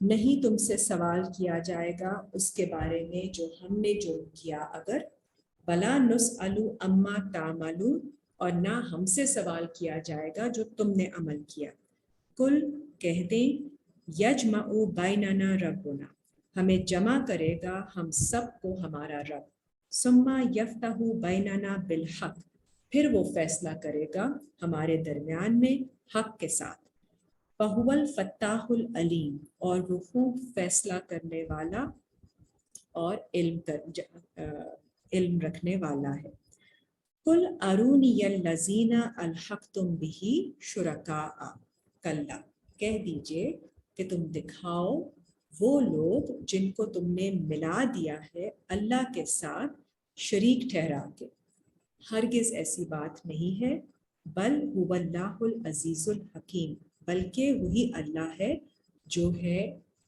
نہیں تم سے سوال کیا جائے گا اس کے بارے میں جو ہم نے جرم کیا اگر، ولا نسأل عما تعملون، اور نہ ہم سے سوال کیا جائے گا جو تم نے عمل کیا۔ کل کہہ دیں یجمع بیننا ربنا، ہمیں جمع کرے گا ہم سب کو ہمارا رب، ثم یفتح بیننا بالحق، پھر وہ فیصلہ کرے گا ہمارے درمیان میں حق کے ساتھ۔ فہو الفتاح العلیم، اور وہ خوب فیصلہ کرنے والا اور علم رکھنے والا ہے۔ قل ارونی الذین الحقتم بہ شرکاء، کلا، کہہ دیجئے کہ تم دکھاؤ وہ لوگ جن کو تم نے ملا دیا ہے اللہ کے ساتھ شریک ٹھہرا کے، ہرگز ایسی بات نہیں ہے، بل هو اللہ العزیز الحکیم، بلکہ وہی اللہ ہے جو ہے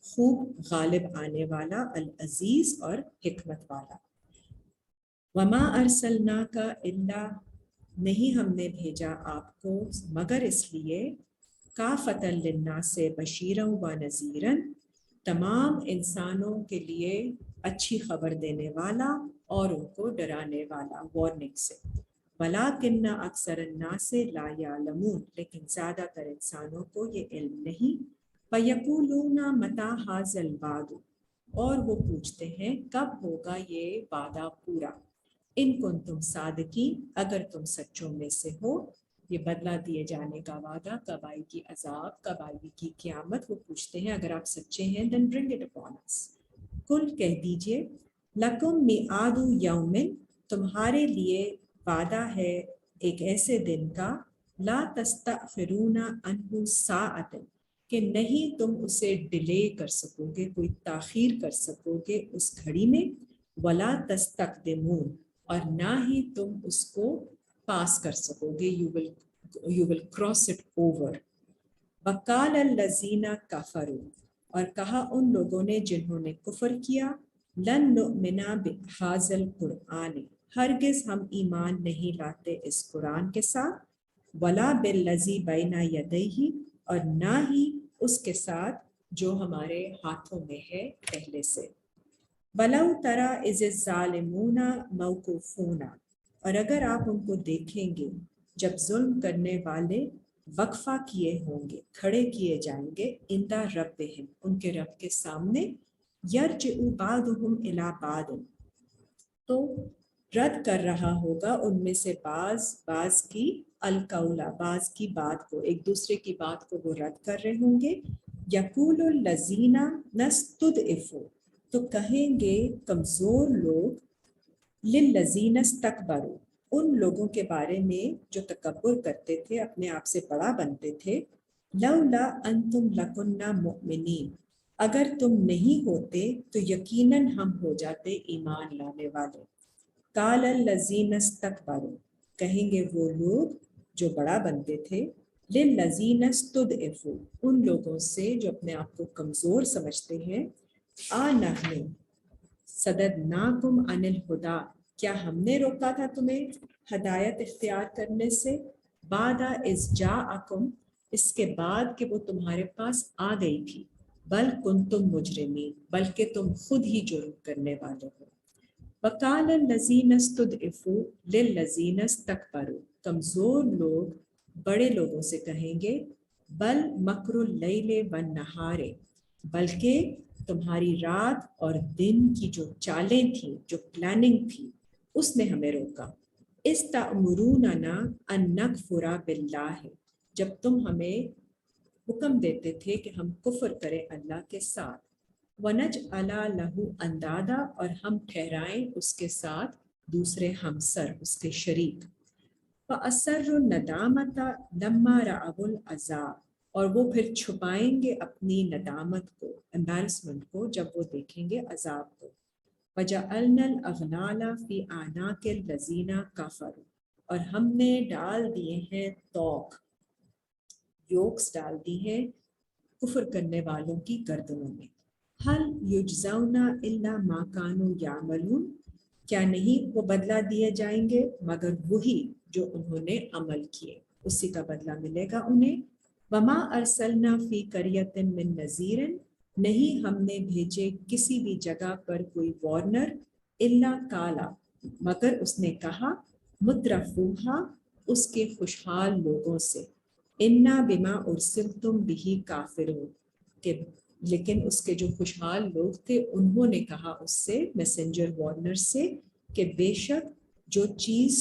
خوب غالب آنے والا، العزیز اور حکمت والا۔ وما ارسلناک الا، نہیں ہم نے بھیجا آپ کو مگر اس لیے، کافۃ للناس بشیرا و نذیرا، تمام انسانوں کے لیے اچھی خبر دینے والا اور ان کو ڈرانے والا، وارننگ سے۔ وَلَٰكِنَّ أَكْثَرَ النَّاسِ لَا يَعْلَمُونَ، لیکن زیادہ تر انسانوں کو یہ علم نہیں۔ فَيَقُولُونَ مَتَىٰ هَٰذَا الْوَعْدُ، اور وہ پوچھتے ہیں کب ہوگا یہ وعدہ پورا، ان کنتم صادقین، اگر تم سچوں میں سے ہو۔ یہ بدلہ دیے جانے کا وعدہ، کب آئے گی عذاب، کب آئے گی قیامت، وہ پوچھتے ہیں اگر آپ سچے ہیں then bring it upon us۔ کل کہہ دیجئے لکم میعاد یوم، تمہارے لیے وعدہ ہے ایک ایسے دن کا، لا تستأخرون عنہ ساعۃ، کہ نہیں تم اسے ڈیلے کر سکو گے، کوئی تاخیر کر سکو گے اس گھڑی میں، ولا تستقدمون، اور نہ ہی تم اس کو پاس کر سکو گے، you will cross it over۔ وقال الذین کفروا، اور کہا ان لوگوں نے جنہوں نے کفر کیا، لن نؤمن بہذا القرآن، ہرگز ہم ایمان نہیں لاتے اس قرآن کے ساتھ، ولا بالذی بین یدیہ، اور نہ ہی اس کے ساتھ جو ہمارے ہاتھوں میں ہے پہلے سے۔ وَلَوْ تَرَىٰ إِذِ الظَّالِمُونَ مَوْقُوفُونَ، اور اگر آپ ان کو دیکھیں گے جب ظلم کرنے والے وقفہ کیے ہوں گے، کھڑے کیے جائیں گے، عند ربہم، ان کے رب کے سامنے، یرجع بعضهم الی بعض، تو رد کر رہا ہوگا ان میں سے بعض کی القولا، بعض کی بات کو، ایک دوسرے کی بات کو وہ رد کر رہے ہوں گے۔ یقول الذین نستضعفوا، تو کہیں گے کمزور لوگ، للذین استکبروا، ان لوگوں کے بارے میں جو تکبر کرتے تھے، اپنے آپ سے بڑا بنتے تھے، لولا انتم لکنا مؤمنین، اگر تم نہیں ہوتے تو یقیناً ہم ہو جاتے ایمان لانے والے۔ قال الذین استکبروا، کہیں گے وہ لوگ جو بڑا بنتے تھے، للذین استضعفوا، ان لوگوں سے جو اپنے آپ کو کمزور سمجھتے ہیں، آنحن صددناکم عن الہدی، کیا ہم نے روکا تھا تمہیں ہدایت اختیار کرنے سے، بعد اذ جاءکم، اس کے بعد کہ وہ تمہارے پاس آ گئی تھی، بل کنتم مجرمین، بلکہ تم خود ہی جرم کرنے والے ہو۔ وقال الذین استضعفوا للذین استکبروا، کمزور لوگ بڑے لوگوں سے کہیں گے، بل مکر اللیل والنہار، بلکہ تمہاری رات اور دن کی جو چالیں تھیں، جو پلاننگ تھی، اس نے ہمیں روکا۔ استأمروننا ان نکفر باللہ، جب تم ہمیں حکم دیتے تھے کہ ہم کفر کریں اللہ کے ساتھ، وَنَجْعَلَ لَهُ اندادا، اور ہم ٹھہرائیں اس کے ساتھ دوسرے ہمسر، اس کے شریک۔ فَأَسَرُّوا النَّدَامَةَ لَمَّا رَأَوُا الْعَذَابَ، اور وہ پھر چھپائیں گے اپنی ندامت کو، امبیرسمنٹ کو، جب وہ دیکھیں گے عذاب کو۔ وَجَعَلْنَا الْأَغْلَالَ فِي أَعْنَاقِ الَّذِينَ كَفَرُوا، اور ہم نے ڈال دیے ہیں طوق، یوکس ڈال دی ہیں کفر کرنے والوں کی گردنوں میں۔ هَلْ يُجْزَوْنَ إِلَّا مَا كَانُوا يَعْمَلُونَ، کیا نہیں وہ بدلہ دیے جائیں گے مگر وہی جو انہوں نے عمل کیے، اسی کا بدلہ ملے گا انہیں۔ وَمَا أَرْسَلْنَا فِي قَرْيَةٍ مِّن نَذِيرٍ، نہیں ہم نے بھیجے کسی بھی جگہ پر کوئی وارنر الا کالا مگر اس نے کہا مترفوہا اس کے خوشحال لوگوں سے انا بما ارسلتم بہی کافرون کہ لیکن اس کے جو خوشحال لوگ تھے انہوں نے کہا اس سے میسنجر وارنر سے کہ بے شک جو چیز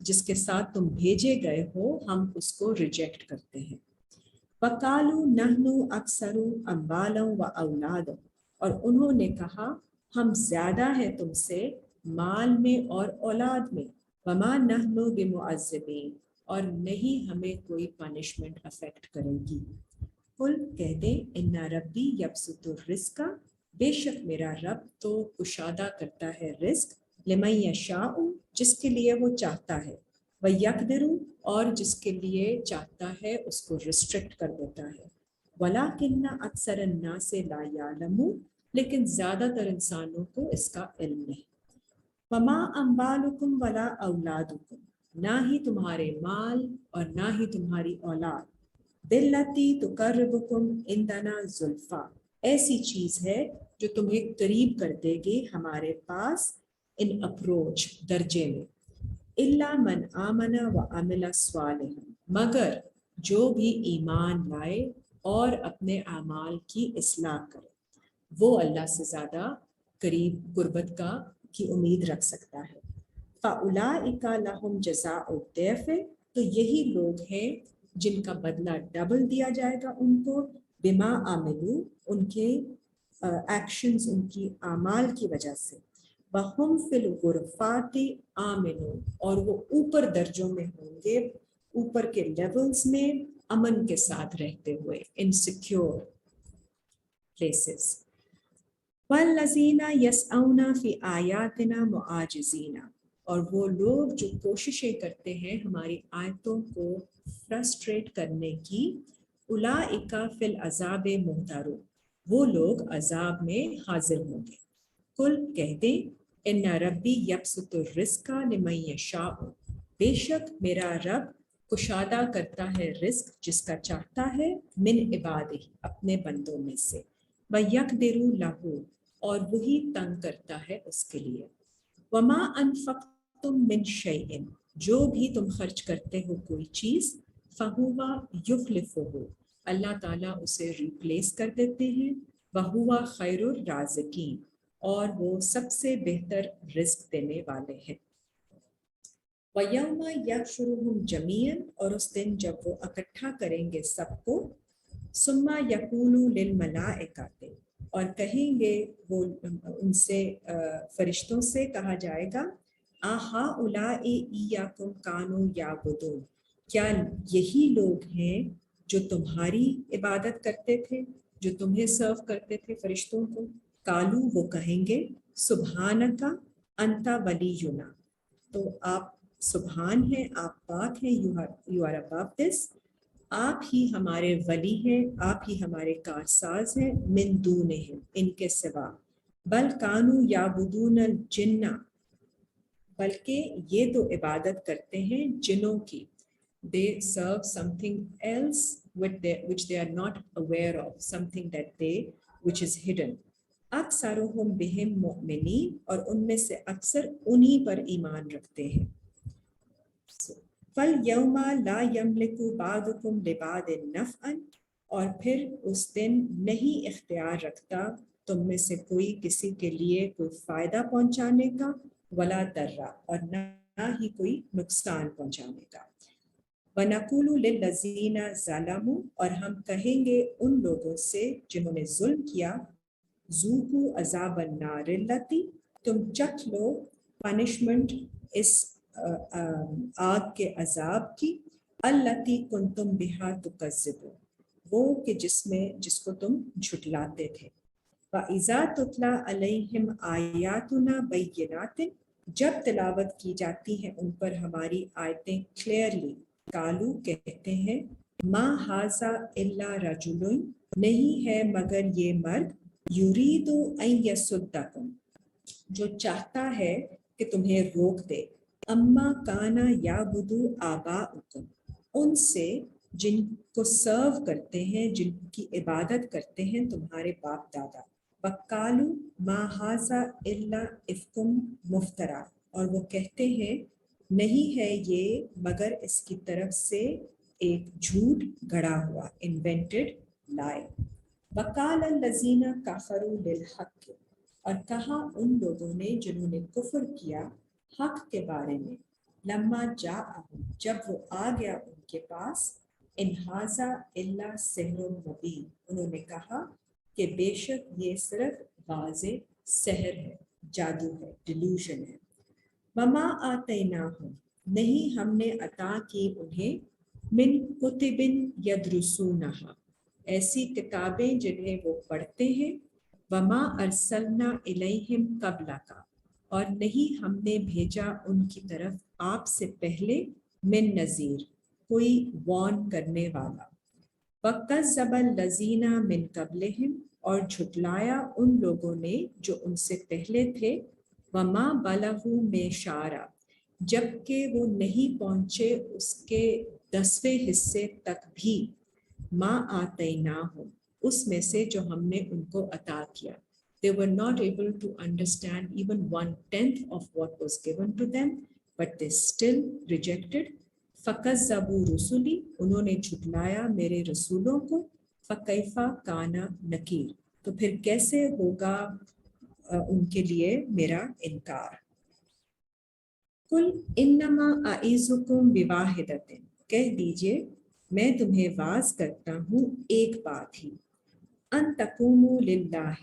جس کے ساتھ تم بھیجے گئے ہو ہم اس کو ریجیکٹ کرتے ہیں. وَقَالُوا نَحْنُ أَكْثَرُ أَمْوَالًا وَأَوْلَادًا اور انہوں نے کہا ہم زیادہ ہیں تم سے مال میں اور اولاد میں. وَمَا نَحْنُ بِمُعَذِّبِينَ اور نہیں ہمیں کوئی پنشمنٹ افیکٹ کرے گی. قل کہہ دیں ان ربی یبسط الرزق بے شک میرا رب تو کشادہ کرتا ہے رزق لمن یشاء جس کے لیے وہ چاہتا ہے وَيَقْدِرُ اور جس کے لیے چاہتا ہے اس کو ریسٹرکٹ کر دیتا ہے. وَلَٰكِنَّ أَكْثَرَ النَّاسِ لَا يَعْلَمُونَ لیکن زیادہ تر انسانوں کو اس کا علم نہیں. وَمَا أَمْوَالُكُمْ وَلَا أَوْلَادُكُمْ نہ ہی تمہارے مال اور نہ ہی تمہاری اولاد بِالَّتِي تُقَرِّبُكُمْ عِندَنَا زُلْفَىٰ ایسی چیز ہے جو تمہیں قریب کر دے گی ہمارے پاس ان اپروچ درجے میں. الا من آمن وعمل صالحا مگر جو بھی ایمان لائے اور اپنے اعمال کی اصلاح کرے وہ اللہ سے زیادہ قریب قربت کی امید رکھ سکتا ہے. فَأُولَٰئِکَ لَهُمْ جَزَاءُ الضِّعْفِ تو یہی لوگ ہیں جن کا بدلہ ڈبل دیا جائے گا ان کو بما عملو ان کے ایکشنز ان کی اعمال کی وجہ سے. وَهُمْ فِي الْغُرُفَاتِ آمِنُونَ اور وہ اوپر درجوں میں ہوں گے اوپر کے لیولز میں امن کے ساتھ رہتے ہوئے ان سیکیور پلیسز. وَالَّذِينَ يَسْعَوْنَ فِي آيَاتِنَا مُعَاجِزِينَ اور وہ لوگ جو کوششیں کرتے ہیں ہماری آیتوں کو فرسٹریٹ کرنے کی. اولئک فی العذاب محضرون وہ لوگ عذاب میں حاضر ہوں گے. قل کہہ دیں ان ربی یبسط الرزق لمن یشاء بے شک میرا رب کشادہ کرتا ہے رزق جس کا چاہتا ہے من عبادہ اپنے بندوں میں سے. وَيَقْدِرُ لَهُ اور وہی تنگ کرتا ہے اس کے لیے. وَمَا أَنفَقْتُم مِّن شَيْءٍ جو بھی تم خرچ کرتے ہو کوئی چیز فَهُوَ يُخْلِفُهُ اللہ تعالیٰ اسے ریپلیس کر دیتے ہیں. وَهُوَ خَيْرُ الرَّازِقِينَ اور وہ سب سے بہتر رزق دینے والے ہیں. وَيَوْمَ يَحْشُرُهُمْ جَمِيعًا اور اس دن جب وہ اکٹھا کریں گے سب کو. ثُمَّ يَقُولُ لِلْمَلَائِكَةِ اور کہیں گے وہ ان سے فرشتوں سے کہا جائے گا أَهَٰؤُلَاءِ إِيَّاكُمْ كَانُوا يَعْبُدُونَ کیا یہی لوگ ہیں جو تمہاری عبادت کرتے تھے جو تمہیں سرو کرتے تھے فرشتوں کو. کالو وہ کہیں گے سبحانکا انتا ولینا تو آپ سبحان ہیں آپ پاک ہیں یو آر ابو دس آپ ہی ہمارے ولی ہیں آپ ہی ہمارے کارساز ہیں من دونہم ان کے سوا. بل کانو یعبدون الجن بلکہ یہ تو عبادت کرتے ہیں جنوں کی. They serve something else which they are not aware of, something which is hidden. اکثرهم بہم مؤمنین اور ان میں سے اکثر انہی پر ایمان رکھتے ہیں. فَالْيَوْمَ لَا يَمْلِكُ بَعْضُكُمْ لِبَعْضٍ نَفْعًا اور پھر اس دن نہیں اختیار رکھتا تم میں سے کوئی کسی کے لیے کوئی فائدہ پہنچانے کا ولا ضرا اور نہ ہی کوئی نقصان پہنچانے کا. وَنَقُولُ لِلَّذِينَ ظَلَمُوا اور ہم کہیں گے ان لوگوں سے جنہوں نے ظلم کیا ذوقوا عذاب النار التی تم چکھ لو پنشمنٹ اس آگ کے عذاب کی. التی کنتم بہا تکذبون وہ کہ جس کو تم جھٹلاتے تھے. وَإِذَا تُتْلَىٰ عَلَيْهِمْ آيَاتُنَا بَيِّنَاتٍ جب تلاوت کی جاتی ہیں ان پر ہماری آیتیں کلیئرلی قالو کہتے ہیں ما ھذا الا رجل نہیں ہے مگر یہ مرد یرید ان یصدکم جو چاہتا ہے کہ تمہیں روک دے اما کانا یعبد آباؤکم ان سے جن کو سرو کرتے ہیں، جن کی عبادت کرتے ہیں تمہارے باپ دادا. وقالو ما ھذا الا افکم مفترا، اور وہ کہتے ہیں نہیں ہے یہ مگر اس کی طرف سے ایک جھوٹ گڑا ہوا، انوینٹڈ لائے. وقال الذین کفروا للحق، اور کہا ان لوگوں نے جنہوں نے کفر کیا حق کے بارے میں، لما جاءہم، جب وہ آ گیا ان کے پاس، ان ھذا الا سحر مبین، انہوں نے کہا کہ بے شک یہ صرف واضح سحر ہے، جادو ہے، ڈیلوژن ہے. وما آتیناہم، نہیں ہم نے عطا کی انہیں، من کتب یدرسونہا، ایسی کتابیں جنہیں وہ پڑھتے ہیں. وما ارسلنا الیہم قبلک، اور نہیں ہم نے بھیجا ان کی طرف آپ سے پہلے، من نذیر، کوئی وارن کرنے والا. وَكَذَّبَ الَّذِينَ مِن قَبْلِهِمْ، اور جھٹلایا ان لوگوں نے جو ان سے پہلے تھے. وَمَا بَلَغُوا مِعْشَارَ، جبکہ وہ نہیں پہنچے اس کے 10ویں حصے تک بھی، ما آتیناہم، اس میں سے جو ہم نے ان کو عطا کیا. They were not able to understand even 1/10 of what was given to them, but they still rejected. فَكَذَّبُوا رُسُلِي، انہوں نے جھٹلایا میرے رسولوں کو. فَكَيْفَ كَانَ نَكِيرٌ، تو پھر کیسے ہوگا ان کے لیے میرا انکار. قُلْ إِنَّمَا أَعِظُكُمْ بِوَاحِدَةٍ، کہہ دیجئے میں تمہیں واعظ کرتا ہوں ایک بات ہی. ان تقوموا للہ،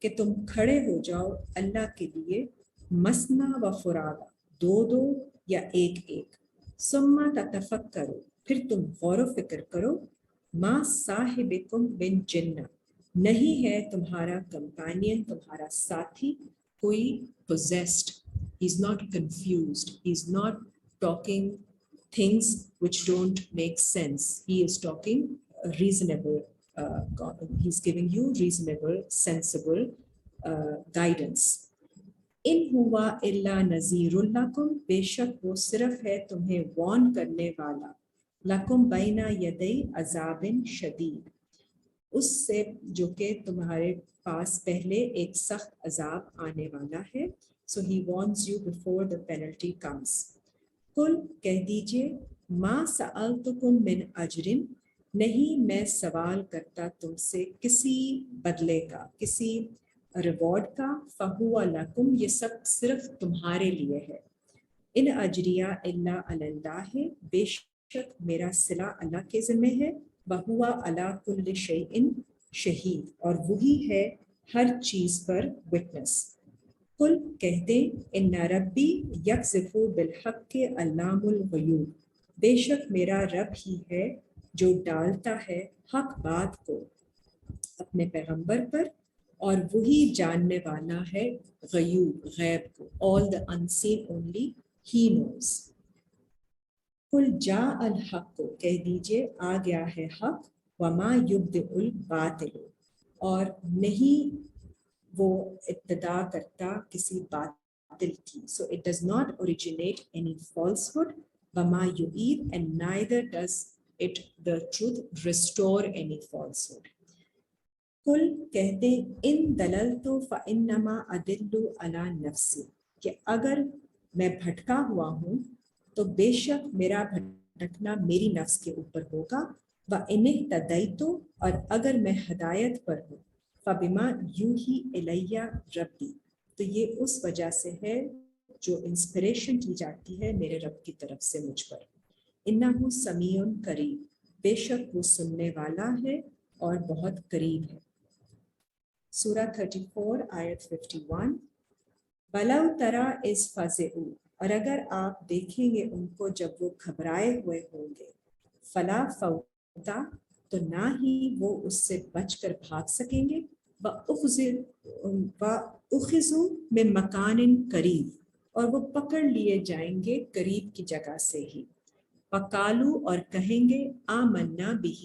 کہ تم کھڑے ہو جاؤ اللہ کے لیے، مثنی و فرادا، دو دو یا ایک ایک. ثم تتفکروا، پھر تم غور و فکر کرو. ما صاحبکم من جنہ، نہیں ہے تمہارا کمپینین، تمہارا ساتھی کوئی possessed. He is not confused. He is not talking things which don't make sense. He is talking reasonable. He's giving you reasonable, sensible guidance. ان ہوا الا نذیر لکم، بے شک وہ صرف ہے تمہیں وارن کرنے والا. لکم بین یدی عذاب شدید، اس سے جو کہ تمہارے پاس پہلے ایک سخت عذاب آنے والا ہے. So he warns you before the penalty comes. قل، کہہ دیجئے، ما سألتکم من اجر، نہیں میں سوال کرتا تم سے کسی بدلے کا، کسی ریوارڈ کا. فہو لکم، یہ سب صرف تمہارے لیے ہے. ان اجریہ الا علی اللہ، بے شک میرا صلہ اللہ کے ذمہ ہے. وہو علی کل شیء شہید، اور وہی ہے ہر چیز پر وٹنس. قل، کہہ دیں، ان ربی یقذف بالحق علام الغیوب، بے شک میرا رب ہی ہے جو ڈالتا ہے حق بات کو اپنے پیغمبر پر، اور وہی جاننے والا ہے غیوب، غیب کو. all the unseen only he knows. قل جاء الحق، کہہ دیجئے آ گیا ہے حق. وما یبدئ الباطل، اور نہیں وہ ابتدا کرتا کسی باطل کی. So it does not originate any falsehood. وما یعید، and neither does it the truth restore any falsehood. قل، کہہ دیں، ان دللت فانما ادل علی نفسی، کہ اگر میں بھٹکا ہوا ہوں تو بے شک میرا بھٹکنا میری نفس کے اوپر ہوگا. وان اہتدیت، اور اگر میں ہدایت پر ہوں، فبما یوحی الی ربی، تو یہ اس وجہ سے ہے جو انسپریشن کی جاتی ہے میرے رب کی طرف سے مجھ پر. انہ سمیع قریب، بے شک وہ سننے والا ہے اور بہت قریب ہے. سورہ 34 آیت 51. وَلَوْ تَرَى إِذْ فَزِعُوا، اور اگر آپ دیکھیں گے ان کو جب وہ گھبرائے ہوئے ہوں گے. فَلَا فَوْتَ، تو نہ ہی وہ اس سے بچ کر بھاگ سکیں گے. وَأُخِذُوا مِن مَّكَانٍ قَرِيبٍ، اور وہ پکڑ لیے جائیں گے قریب کی جگہ سے ہی. وَقَالُوا، اور کہیں گے، آمَنَّا بِهِ،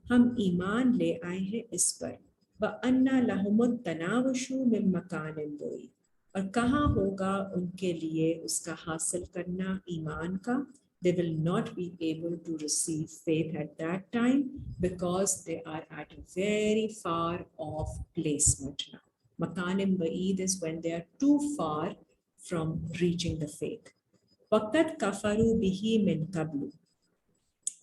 ہم ایمان لے آئے ہیں اس پر. وَأَنَّ لَهُمُ التَّنَاوُشُ مِن مَّكَانٍ بَعِيدٍ، اور کہاں ہوگا ان کے لیے اس کا حاصل کرنا ایمان کا. they will not be able to receive faith at that time because they are at a very far off placement now. Makanim Ba'id is when they are too far from reaching the faith. Waqat kafaru bihi min qablu,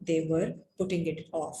they were putting it off.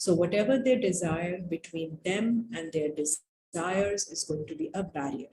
So whatever they desire between them and their desires is going to be a barrier.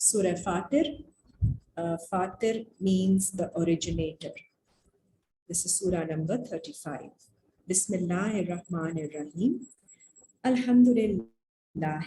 Surah Fatir. Fatir means the originator. This is Surah number 35. Bismillahirrahmanirrahim. Alhamdulillah.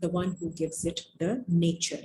the one who gives it the nature.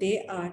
they are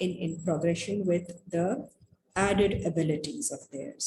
in progression with the added abilities of theirs.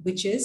which is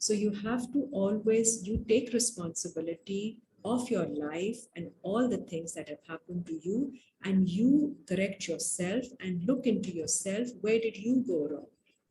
So you have to always, you take responsibility of your life and all the things that have happened to you, and you correct yourself and look into yourself. Where did you go wrong?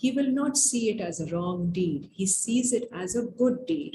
he will not see it as a wrong deed, he sees it as a good deed,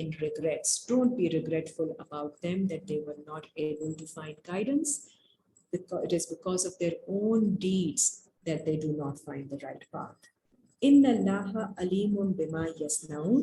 in regrets. Don't be regretful about them that they were not able to find guidance. It is because of their own deeds that they do not find the right path. Inna Allaha alimun bima yasnaun,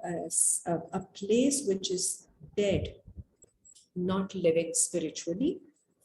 a place which is dead, not living spiritually.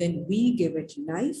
then we give it life.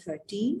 13,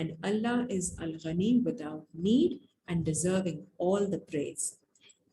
and Allah is al-ghani without need and deserving all the praise.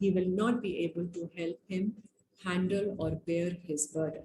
he will not be able to help him handle or bear his burden.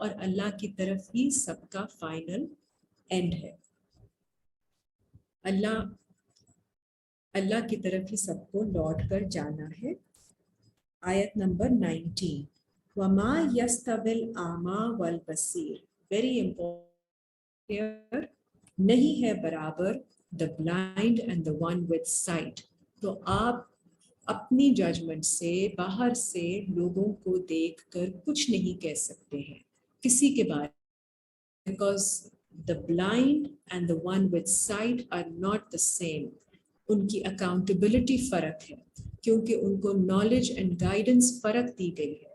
اور اللہ کی طرف ہی سب کا فائنل اینڈ ہے. اللہ کی طرف ہی سب کو لوٹ کر جانا ہے. آیت نمبر 19 وَمَا يَسْتَوِي الْأَعْمَى وَالْبَصِيرُ. Very important. نہیں ہے برابر the blind and the one with sight. تو آپ اپنی ججمنٹ سے باہر سے لوگوں کو دیکھ کر کچھ نہیں کہہ سکتے ہیں کسی کے بارے میں, because the blind and the one with sight are not the same. ان کی اکاؤنٹیبلٹی فرق ہے کیونکہ ان کو نالج اینڈ گائیڈنس فرق دی گئی ہے.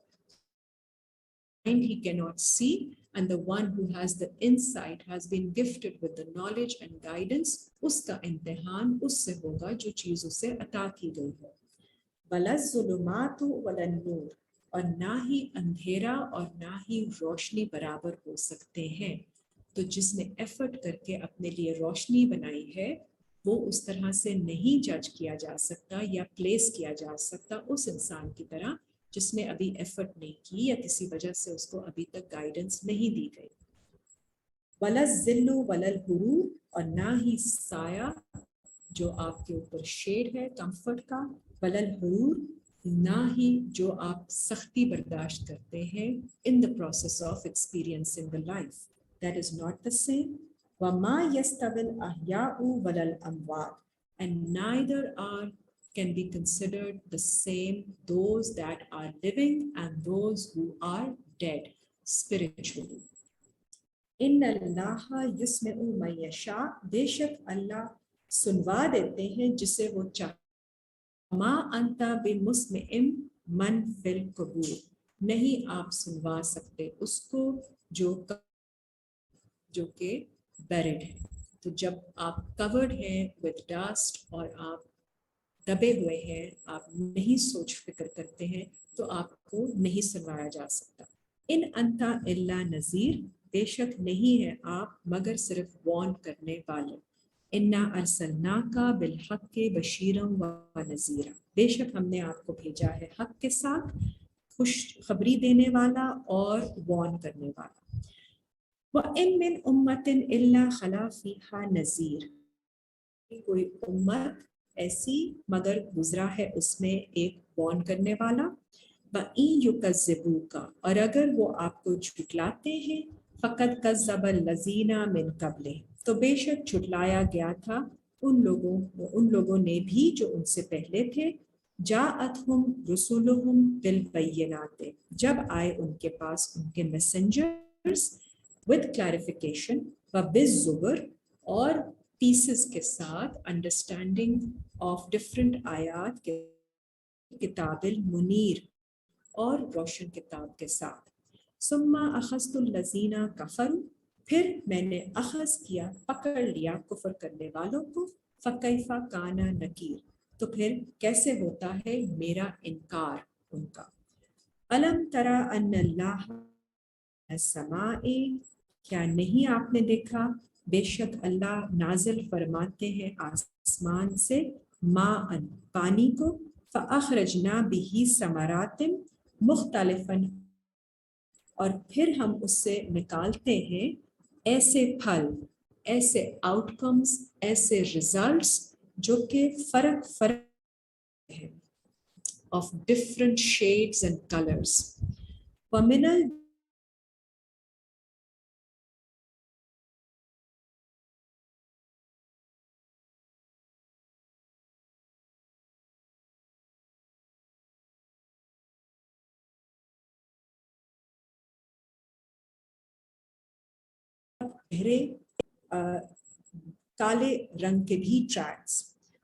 He cannot see, and the one who has the insight has been gifted with the knowledge and guidance. اس کا امتحان اس سے ہوگا جو چیز اسے عطا کی گئی ہے. وَلَا الظُّلُمَاتُ وَلَا النُّورُ. اور نہ ہی اندھیرا اور نہ ہی روشنی برابر ہو سکتے ہیں. تو جس نے ایفرٹ کر کے اپنے لیے روشنی بنائی ہے وہ اس طرح سے نہیں جج کیا جا سکتا یا پلیس کیا جا سکتا اس انسان کی طرح جس نے ابھی ایفرٹ نہیں کی یا کسی وجہ سے اس کو ابھی تک گائیڈنس نہیں دی گئی. وَلَا الظِّلُّ وَلَا الْحُرُورُ. اور نہ ہی سایہ جو آپ کے اوپر شیڈ ہے کمفرٹ کا, وَلَا الْحُرُورُ. نہ ہی جو آپ سختی برداشت کرتے ہیں in the process of experiencing the life. That is not the same. وَمَا يَسْتَوِي الْأَحْيَاءُ وَلَا الْأَمْوَاتُ. And neither can be considered the same those that are living and those who are dead spiritually. إِنَّ اللَّهَ يُسْمِعُ مَن يَشَاءُ. بے شک اللہ سنوا دیتے ہیں جسے وہ چاہتے. مَا أَنْتَ بِمُسْمِعٍ مَن فِي الْقُبُورِ. نہیں آپ سنوا سکتے اس کو جو کہ بیرڈ ہے. تو جب آپ کورڈ ہیں with dust اور آپ دبے ہوئے ہیں, آپ نہیں سوچ فکر کرتے ہیں تو آپ کو نہیں سنوایا جا سکتا. ان انتا الا نذیر. بے شک نہیں ہے آپ مگر صرف وارن کرنے والے. انا ارسلناک بالحق بشیرا و نذیرا. بے شک ہم نے آپ کو بھیجا ہے حق کے ساتھ خوش خبری دینے والا اور وارن کرنے والا. وَإِن مِّنْ أُمَّةٍ إِلَّا خَلَا فِيهَا نَذِيرٌ. کوئی امت ایسی مگر گزرا ہے اس میں ایک وارن کرنے والا. وَإِن يُكَذِّبُوكَ. اور اگر وہ آپ کو جھٹلاتے ہیں فَقَدْ كَذَّبَ الَّذِينَ مِن قَبْلِهِمْ. تو بے شک جھٹلایا گیا تھا ان لوگوں نے بھی جو ان سے پہلے تھے. جَاءَتْهُمْ رُسُلُهُمْ بِالْبَيِّنَاتِ. جب آئے ان کے پاس ان کے میسنجرز with clarification وَبِالزُّبُرِ. اور پیسز کے ساتھ انڈرسٹینڈنگ آف ڈفرینٹ آیات کے کتاب المنیر اور روشن کتاب کے ساتھ. ثم اخذت الذین کفروا. پھر میں نے اخذ کیا پکڑ لیا کفر کرنے والوں کو. فکیف کان نکیر. تو پھر کیسے ہوتا ہے میرا انکار ان کا. الم تری ان اللہ السماء. کیا نہیں آپ نے دیکھا بے شک اللہ نازل فرماتے ہیں آسمان سے ماء پانی کو. فاخرجنا به ثمرات مختلفا. اور پھر ہم اس سے نکالتے ہیں ایسے پھل ایسے آؤٹ کمز ایسے ریزلٹس جو کہ فرق ہے of different shades and colors. وَمِنَ گہرے کالے رنگ کے بھی ٹریکس.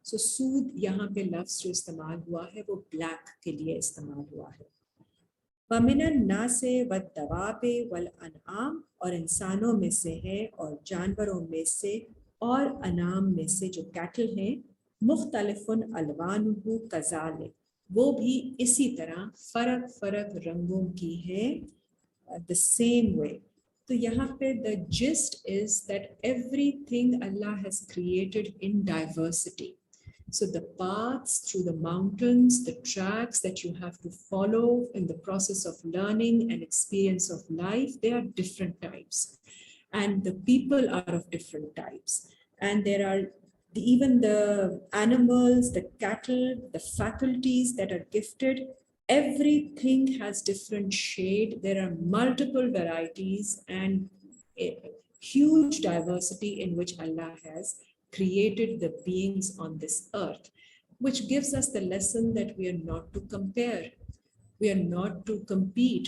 سو سود یہاں پہ لفظ جو استعمال ہوا ہے وہ بلیک کے لیے استعمال ہوا ہے. وَمِنَ النَّاسِ وَالدَّوَابِ وَالْأَنْعَامِ. اور انسانوں میں سے ہے اور جانوروں میں سے اور انعام میں سے جو کیٹل ہیں. مختلف الوانہ کذالک. وہ بھی اسی طرح فرق رنگوں کی ہے the same way. تو یہاں پہ the gist is that everything Allah has created in diversity. So the paths through the mountains, the tracks that you have to follow in the process of learning and experience of life, they are different types. And the people are of different types. And there are even the animals, the cattle, the faculties that are gifted, everything has different shade. There are multiple varieties and a huge diversity in which Allah has created the beings on this earth, which gives us the lesson that we are not to compare. We are not to compete.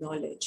knowledge.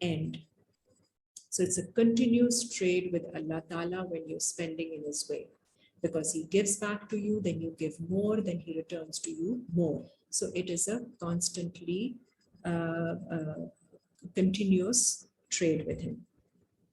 end. So it's a continuous trade with Allah Ta'ala when you're spending in His way, because He gives back to you, then you give more, then He returns to you more. So it is a constantly continuous trade with Him.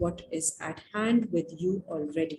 what is at hand with you already.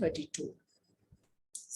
32.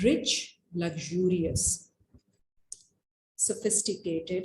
Rich, luxurious, sophisticated.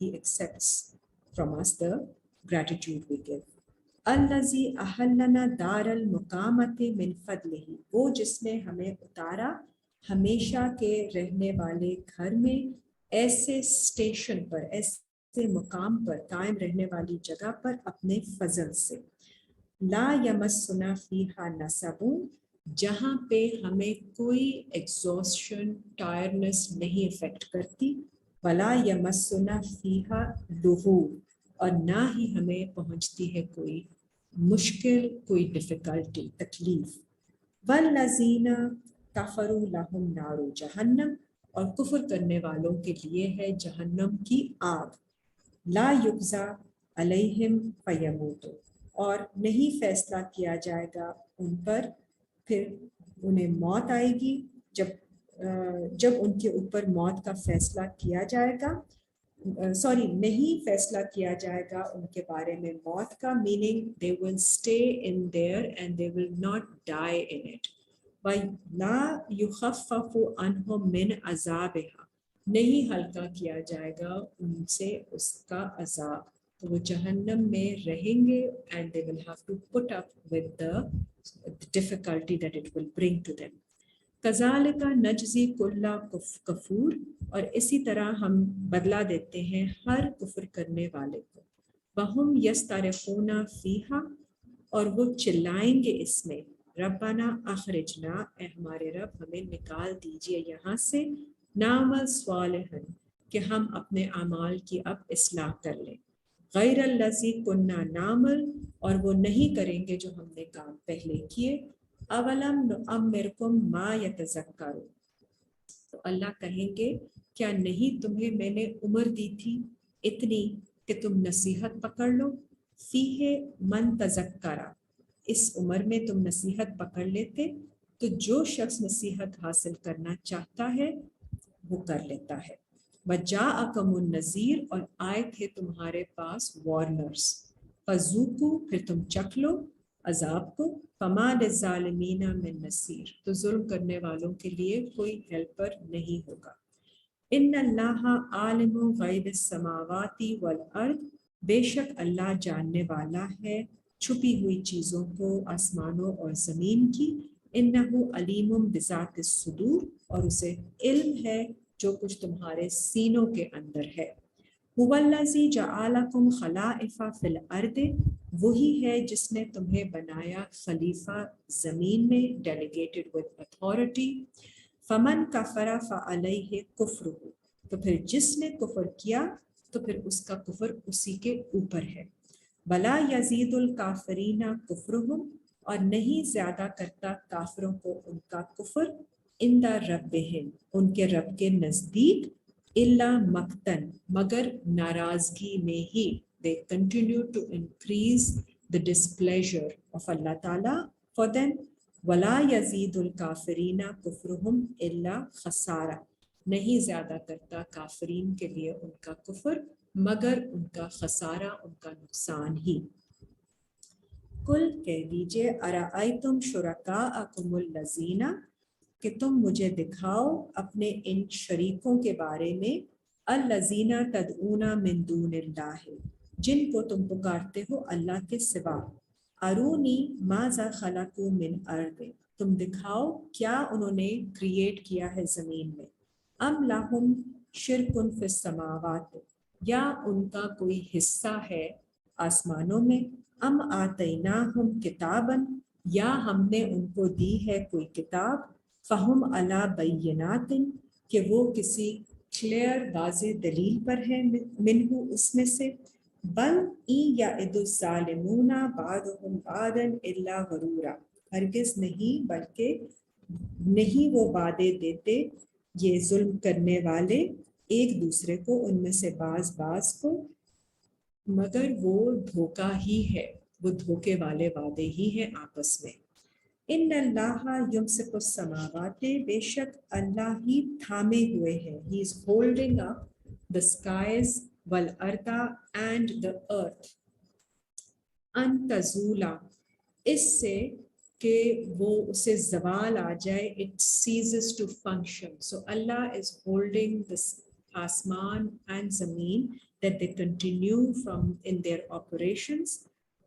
He accepts from us the gratitude we give. الذی احلنا دار المقامت من فضلہ، وہ جس نے ہمیں اتارا ہمیشہ کے رہنے والے گھر میں، ایسے اسٹیشن پر، ایسے مقام پر، قائم رہنے والی جگہ پر اپنے فضل سے. لا یمسنا فیہا نصب، جہاں پہ ہمیں کوئی ایگزاسشن، ٹائرنس نہیں افیکٹ کرتی. ولا یمسنا فیہا لغوب، اور نہ ہی ہمیں پہنچتی ہے کوئی مشکل، کوئی ڈفیکلٹی، تکلیف. والذین کفروا لہم نار جہنم، اور کفر کرنے والوں کے لیے ہے جہنم کی آگ. لا یقضی علیہم فیموتوا، اور نہیں فیصلہ کیا جائے گا ان پر، پھر انہیں موت آئے گی. جب ان کے اوپر موت کا فیصلہ کیا جائے گا، نہیں فیصلہ کیا جائے گا ان کے بارے میں موت کا، meaning they will stay in there and they will not die in it. وَلَا يُخَفَّفُ عَنْهُمْ مِنْ عَذَابِهَا، نہیں ہلکا کیا جائے گا ان سے اس کا عذاب. تو وہ جہنم میں رہیں گے and they will have to put up with the difficulty that it will bring to them. کذالک نجزی کل کفور، اور اسی طرح ہم بدلہ دیتے ہیں ہر کفر کرنے والے کو. وہم یسترخون فیہا، اور وہ چلائیں گے اس میں، ربنا اخرجنا، اے ہمارے رب ہمیں نکال دیجئے یہاں سے، نعمل صالحا، کہ ہم اپنے اعمال کی اب اصلاح کر لیں، غیر الذی کنا نعمل، اور وہ نہیں کریں گے جو ہم نے کام پہلے کیے. اولم نعمرکم ما یتذکر، تو اللہ کہیں گے کیا نہیں تمہیں میں نے عمر دی تھی اتنی کہ تم نصیحت پکڑ لو. فیہ من تذکرہ، اس عمر میں تم نصیحت پکڑ لیتے، تو جو شخص نصیحت حاصل کرنا چاہتا ہے وہ کر لیتا ہے. وجاءکم النذیر، اور آئے تھے تمہارے پاس وارنرز. فذوقوا، پھر تم چکھ لو عذاب کو. فما للظالمین من نصیر، تو ظلم کرنے والوں کے لیے کوئی ہیلپر نہیں ہوگا. ان اللہ عالم غیب السماوات والارض، بے شک اللہ جاننے والا ہے چھپی ہوئی چیزوں کو آسمانوں اور زمین کی. انہ علیم بذات الصدور، اور اسے علم ہے جو کچھ تمہارے سینوں کے اندر ہے. هو الذی جعلکم خلائف فی الارض، وہی ہے جس نے تمہیں بنایا خلیفہ زمین میں، ڈیلیگیٹڈ ود اتھارٹی. فمن کفر فعلیہ کفرہ، تو پھر جس نے کفر کیا تو پھر اس کا کفر اسی کے اوپر ہے. ولا یزید الکافرین کفرہم، اور نہیں زیادہ کرتا کافروں کو ان کا کفر، عند ربہم، ان کے رب کے نزدیک، الا مقتن، مگر ناراضگی میں ہی. they continue to increase the displeasure of Allah Ta'ala for them. ولا یزید الکافرین کفرہم الا خسارہ، نہیں زیادہ کرتا کافرین کے لیے ان کا کفر مگر ان کا خسارہ، ان کا نقصان ہی. کل کہہ دیجئے ارأیتم شرکاءکم الذین، کہ تم مجھے دکھاؤ اپنے ان شریکوں کے بارے میں، الذین تدعون من دون اللہ، جن کو تم پکارتے ہو اللہ کے سوا. ارونی ماذا خلقوا من ارض، تم دکھاؤ کیا انہوں نے کریٹ کیا ہے زمین میں. ام لہم شرک فی السماوات، یا ان کا کوئی حصہ ہے آسمانوں میں. ام آتیناہم کتابا، یا ہم نے ان کو دی ہے کوئی کتاب. فہم علی بینات، کہ وہ کسی کلیئر واضح دلیل پر ہے، منہ اس میں سے. بل این یعد الظالمون بعضهم بعضا الا غرورا، ہرگز نہیں بلکہ نہیں وہ وعدے دیتے یہ ظلم کرنے والے ایک دوسرے کو، ان میں سے بعض کو، مگر وہ دھوکہ ہی ہے، وہ دھوکے والے وعدے ہی ہیں آپس میں. ان اللہ یمسک السماوات، بے شک اللہ ہی تھامے ہوئے ہیں، he is holding up the skies والارض and the earth، ان تزولا، اس سے کہ وہ اسے زوال آ جائے، it ceases to function. So Allah is holding this آسمان and زمین that they continue from in their operations.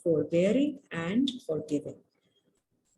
forbearing and forgiving।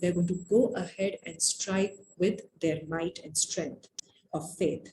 they are going to go ahead and strike with their might and strength of faith।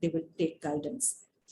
they will take guidance।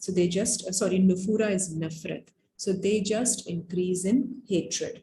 So they just, sorry, nufura is nafrat. So they just increase in hatred।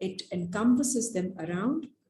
it encompasses them around,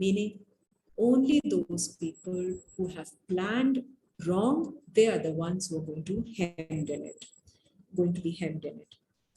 meaning only those people who have planned wrong, they are the ones who are going to be hemmed in it।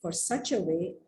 for such a way,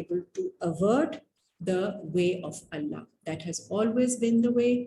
able to avert the way of Allah that has always been the way,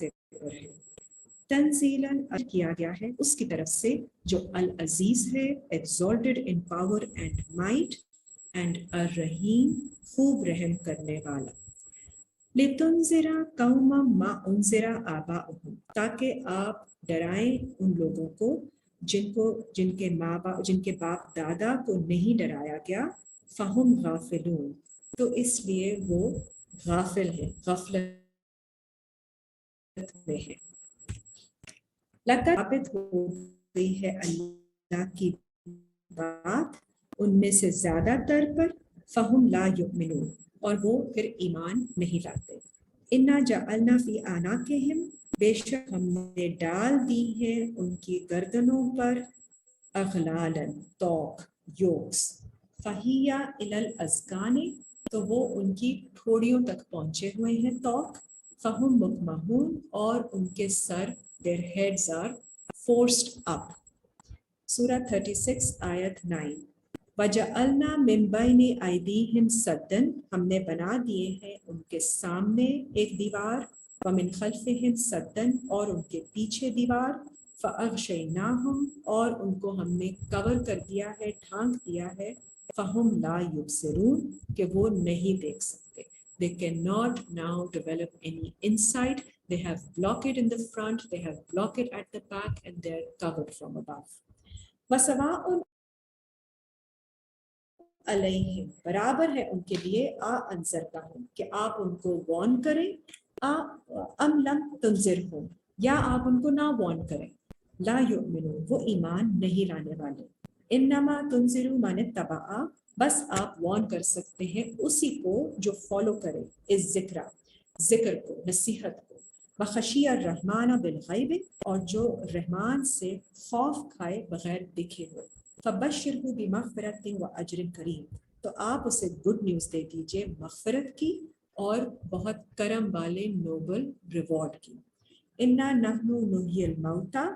راستے پر ہے. تنزیلاً کیا گیا ہے اس کی طرف سے جو العزیز ہے, exalted in power and might, and الرحیم, خوب رحم کرنے والا. لِتُنذِرَ قَوْمًا مَا أُنذِرَ آبَاؤُهُمْ, تاکہ آپ ڈرائیں ان لوگوں کو جن کے باپ دادا کو نہیں ڈرایا گیا. فَهُمْ غَافِلُونَ, تو اس لیے وہ غافل ہیں, غفلت میں ہیں. لقد ثابت ہو گئی ہے اللہ کی بات ان میں سے زیادہ تر پر. فَهُمْ لَا يُؤْمِنُونَ, اور وہ پھر ایمان نہیں لاتے. اِنَّا جَعَلْنَا فِي أَعْنَاقِهِمْ, بے شک ہم نے ڈال دی ہے ان کی گردنوں پر اغلالاً, توق, یوکس. فَهِيَ إِلَى الْأَذْقَانِ, تو وہ ان کی ٹھوڑیوں تک پہنچے ہوئے ہیں توق. فَهُمْ مُقْمَحُونَ, اور ان کے سر, their heads are forced up. سورہ 36 آیت 9. وَجَعَلْنَا مِن بَيْنِ أَيْدِيهِمْ سَدًّا, ہم نے بنا دیے ہیں ان کے سامنے ایک دیوار. وَمِن خَلْفِهِمْ سَدًّا, اور ان کے پیچھے دیوار. فَأَغْشَيْنَاهُمْ, اور ان کو ہم نے کور کر دیا ہے, ڈھانک دیا ہے. فَهُمْ لَا يُبْصِرُونَ, کہ وہ نہیں دیکھ سکتے. They cannot now develop any insight. They have blocked in the front, they have blocked at the back, and they are covered from above. وَسَوَاءٌ علیہم, برابر ہے ان کے لیے, انذرتہم, کہ آپ ان کو وارن کریں, ام لم تنذرہم, یا آپ ان کو نہ وارن کریں. لا یؤمنون, وہ ایمان نہیں لانے والے. انما تنذر من اتبع, بس آپ وارن کر سکتے ہیں اسی کو جو فالو کرے اس ذکر کو, نصیحت کو. وخشی الرحمن بالغیب, اور جو رحمان سے خوف کھائے بغیر دکھے ہوئے. فبشرہ بمغفرۃ واجر کریم, تو آپ اسے گڈ نیوز دے دیجئے مغفرت کی اور بہت کرم والے نوبل ریوارڈ کی. انا نحن نحیی الموتى,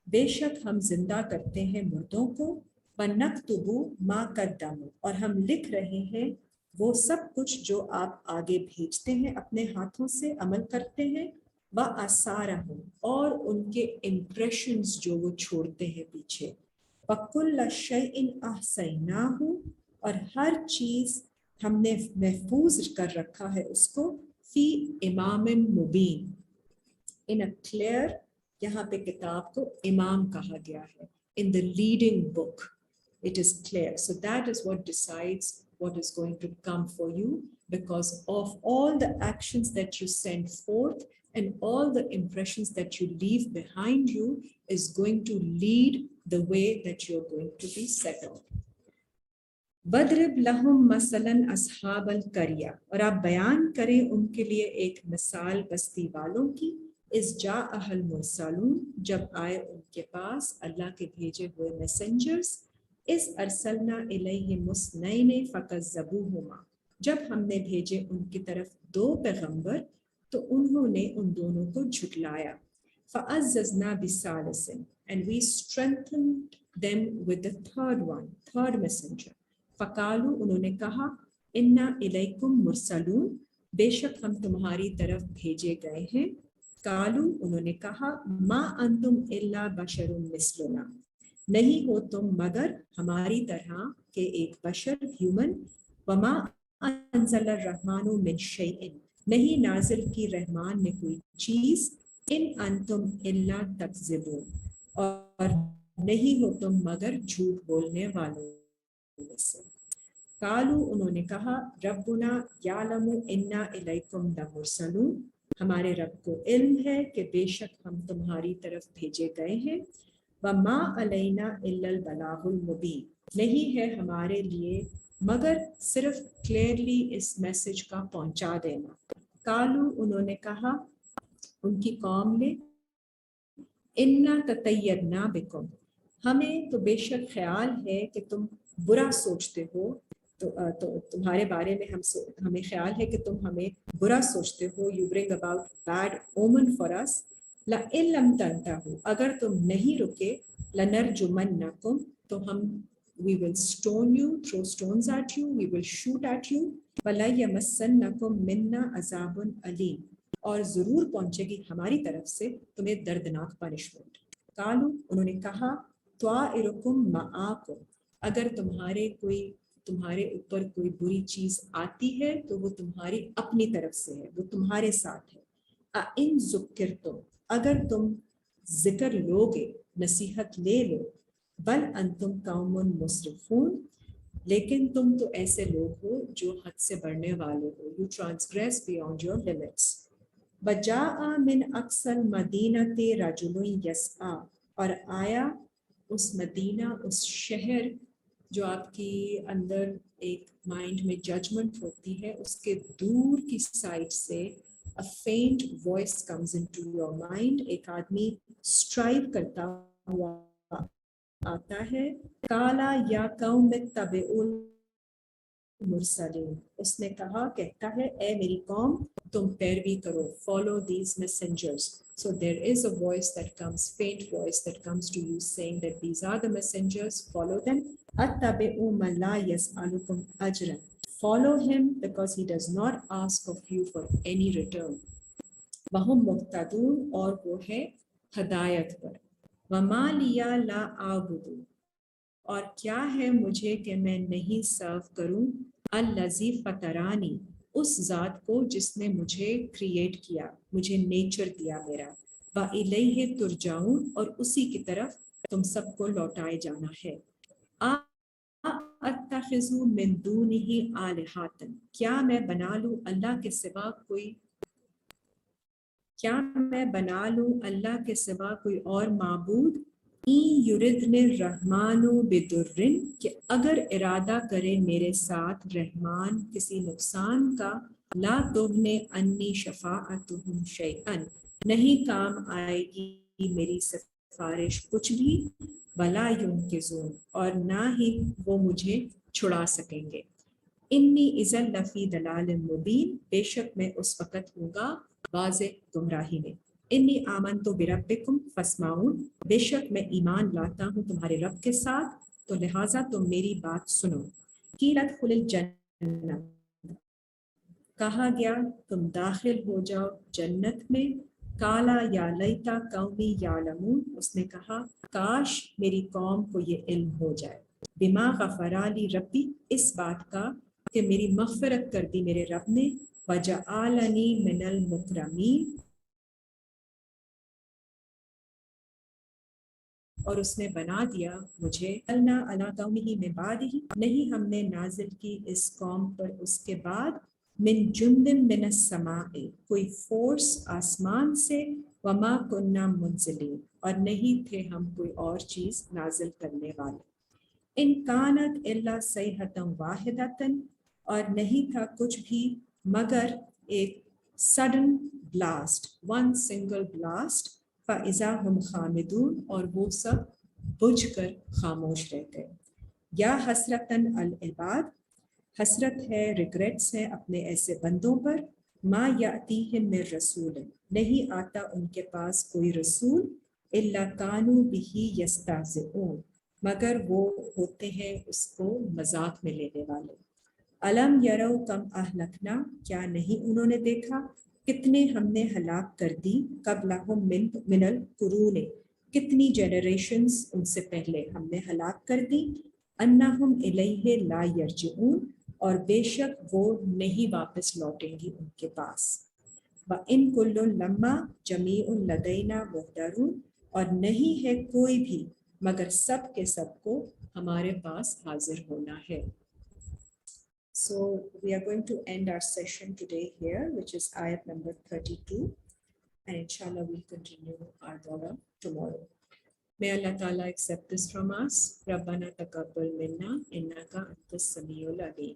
بے شک ہم زندہ کرتے ہیں مردوں کو. ونکتب ما قدموا, اور ہم لکھ رہے ہیں وہ سب کچھ جو آپ آگے بھیجتے ہیں اپنے ہاتھوں سے, عمل کرتے ہیں. وآثارہم, اور ان کے امپریشنز جو وہ چھوڑتے ہیں پیچھے. وَكُلَّ شَيْءٍ أَحْصَيْنَاهُ, اور ہر چیز ہم نے محفوظ کر رکھا ہے اس کو. فی امام مبین, in a clear, یہاں پہ کتاب کو امام کہا گیا ہے, in the leading book it is clear. So that is what decides what is going to come for you, because of all the actions that you send forth and all the impressions that you leave behind you is going to lead the way that you are going to be settled. وَاضْرِبْ لَهُمْ مَثَلًا أَصْحَابَ الْقَرْيَةِ, اور آپ بیان کریں ان کے لیے ایک مثال بستی والوں کی. اِذْ جَاءَهَا الْمُرْسَلُونَ, جب آئے ان کے پاس اللہ کے بھیجے ہوئے میسنجرز. اِذْ أَرْسَلْنَا إِلَيْهِمُ اثْنَيْنِ فَكَذَّبُوهُمَا, جب ہم نے بھیجے ان کی طرف 2 پیغمبر تو انہوں نے ان دونوں کو جھٹلایا. فَعَزَّزْنَا بِثَالِثٍ, and we strengthened them with the third messenger. فَقَالُوا, انہوں نے کہا, إِنَّا إِلَيْكُمْ مُرْسَلُونَ, بے شک ہم تمہاری طرف بھیجے گئے ہیں. قالوا, انہوں نے کہا, ما انتم الا بشر مثلنا, نہیں ہو تم مگر ہماری طرح کے ایک بشر, ہیومن. وما انزل الرحمن من شیء, نہیں نازل کی رحمان نے کوئی چیز. ان انتم الا تکذبون, اور نہیں ہو تم مگر جھوٹ بولنے والوں میں سے. قالوا, انہوں نے کہا, ربنا یعلم انا الیکم لمرسلون, ہمارے رب کو علم ہے کہ بے شک ہم تمہاری طرف بھیجے گئے ہیں. وما علینا الا البلاغ المبین, نہیں ہے ہمارے لیے مگر صرف کلیئرلی اس میسج کا پہنچا دینا. قالوا, انہوں نے کہا, ان کی قوم نے, انا تطیرنا بکم, ہمیں تو بے شک خیال ہے کہ تم برا سوچتے ہو, تو تمہارے بارے میں ہمیں خیال ہے کہ تم ہمیں برا سوچتے ہو. You bring about bad omen for us. لَإِن لَمْ تَنْتَهُوا, اگر تم نہیں رکے, لَنَرْجُمَنَّكُمْ, تو ہم we will stone you, throw stones at you, we will shoot at you. وَلَيَمَسَّنَّكُمْ مِنَّا عَذَابٌ أَلِيمٌ, اور ضرور پہنچے گی ہماری طرف سے تمہیں دردناک پنشمنٹ. قالو انہوں نے کہا طائرکم معاکم اگر تمہارے اوپر کوئی بری چیز آتی ہے تو وہ تمہاری اپنی طرف سے ہے, وہ تمہارے ساتھ ہے. اَإِن ذُكِّرْتُمْ اگر تم ذکر لوگے, نصیحت لے لو, بل انتم قوم مسرفون لیکن تم تو ایسے لوگ ہو جو حد سے بڑھنے والے ہو, you transgress beyond your limits. وجاء من اقصى المدینۃ رجل یسعی اور آیا اس مدینہ, اس شہر جو آپ کی اندر ایک مائنڈ میں ججمنٹ ہوتی ہے, اس کے دور کی سائڈ سے a faint voice comes into your mind, ایک آدمی اسٹرائیو کرتا ہوا آتا ہے. کالا یا قوم اتبعوا المرسلین اس نے کہا, کہتا ہے اے میری قوم تم پیروی کرو, follow these messengers. So there is a voice that comes, faint voice that comes to you saying that these are the messengers, follow them. اتبعوا من لا يسألكم اجرا, follow him because he does not ask of you for any return. وَهُمْ مُهْتَدُونَ اور وہ ہے ہدایت پر. وَمَا لِيَ لَا أَعْبُدُ اور کیا ہے مجھے کہ میں نہیں سرو کروں الذی فطرانی اس ذات کو جس نے مجھے کریٹ کیا, مجھے نیچر دیا میرا. وَإِلَيْهِ تُرْجَعُونَ اور اسی کی طرف تم سب کو لوٹائے جانا ہے. اتخذ من دونہ آلہۃ کیا میں بنا لوں اللہ کے سوا کوئی اور معبود. یردن الرحمن بدر کہ اگر ارادہ کرے میرے ساتھ رحمان کسی نقصان کا, لا تغنی عنی شفاعتہم شیئا نہیں کام آئے گی میری سفارش کچھ بھی. ولا ینقذون اور نہ ہی وہ مجھے چھڑا سکیں گے. انی اذا لفی ضلال مبین بے شک میں اس وقت ہوں گا واضح گمراہی میں. انی آمنت بربکم فاسمعون بے شک میں ایمان لاتا ہوں تمہارے رب کے ساتھ تو لہٰذا تم میری بات سنو. قیل ادخل الجنہ کہا گیا تم داخل ہو جاؤ جنت میں. کالا یا لیتا قومی یعلمون اس نے کہا کاش میری قوم کو یہ علم ہو جائے. بما غفر لی ربی اس بات کا کہ میری مغفرت کر دی میرے رب نے. وجعلنی من المکرمین اور اس نے بنا دیا مجھے. النا علی قومہ من بعدہ نہیں ہم نے نازل کی اس قوم پر اس کے بعد. من جند من السماء کوئی فورس آسمان سے. وما کننا منزلین اور نہیں تھے ہم کوئی اور چیز نازل کرنے والے. ان کانت الا صیحۃ واحدۃ اور نہیں تھا کچھ بھی مگر ایک sudden blast, one single blast. فاذا ہم خامدون اور وہ سب بجھ کر خاموش رہ گئے. یا حسرتاً العباد حسرت ہے, ریگریٹس ہے اپنے ایسے بندوں پر. ما یاتیہم من رسول نہیں آتا ان کے پاس کوئی رسول. الا کانوا بہ یستہزئون مگر وہ ہوتے ہیں اس کو مذاق میں لینے والے. الم یروا کم اہلکنا کیا نہیں انہوں نے دیکھا کتنے ہم نے ہلاک کر دی. قبلہم من القرون کتنی جنریشنز ان سے پہلے ہم نے ہلاک کر دی. انہم الیہ لا یرجعون اور بے شک وہ نہیں واپس لوٹیں گی ان کے پاس. وَإِن كُلٌّ لَمَّا جَمِيعٌ لَدَيْنَا مُحْضَرُونَ اور نہیں ہے کوئی بھی مگر سب کے سب کو ہمارے پاس حاضر ہونا ہے. So we are going to end our session today here, which is ayat number 32, and inshallah we'll continue our dawah tomorrow. May Allah Ta'ala accept this from us. Rabbana taqabbal minna innaka antas samiul alim.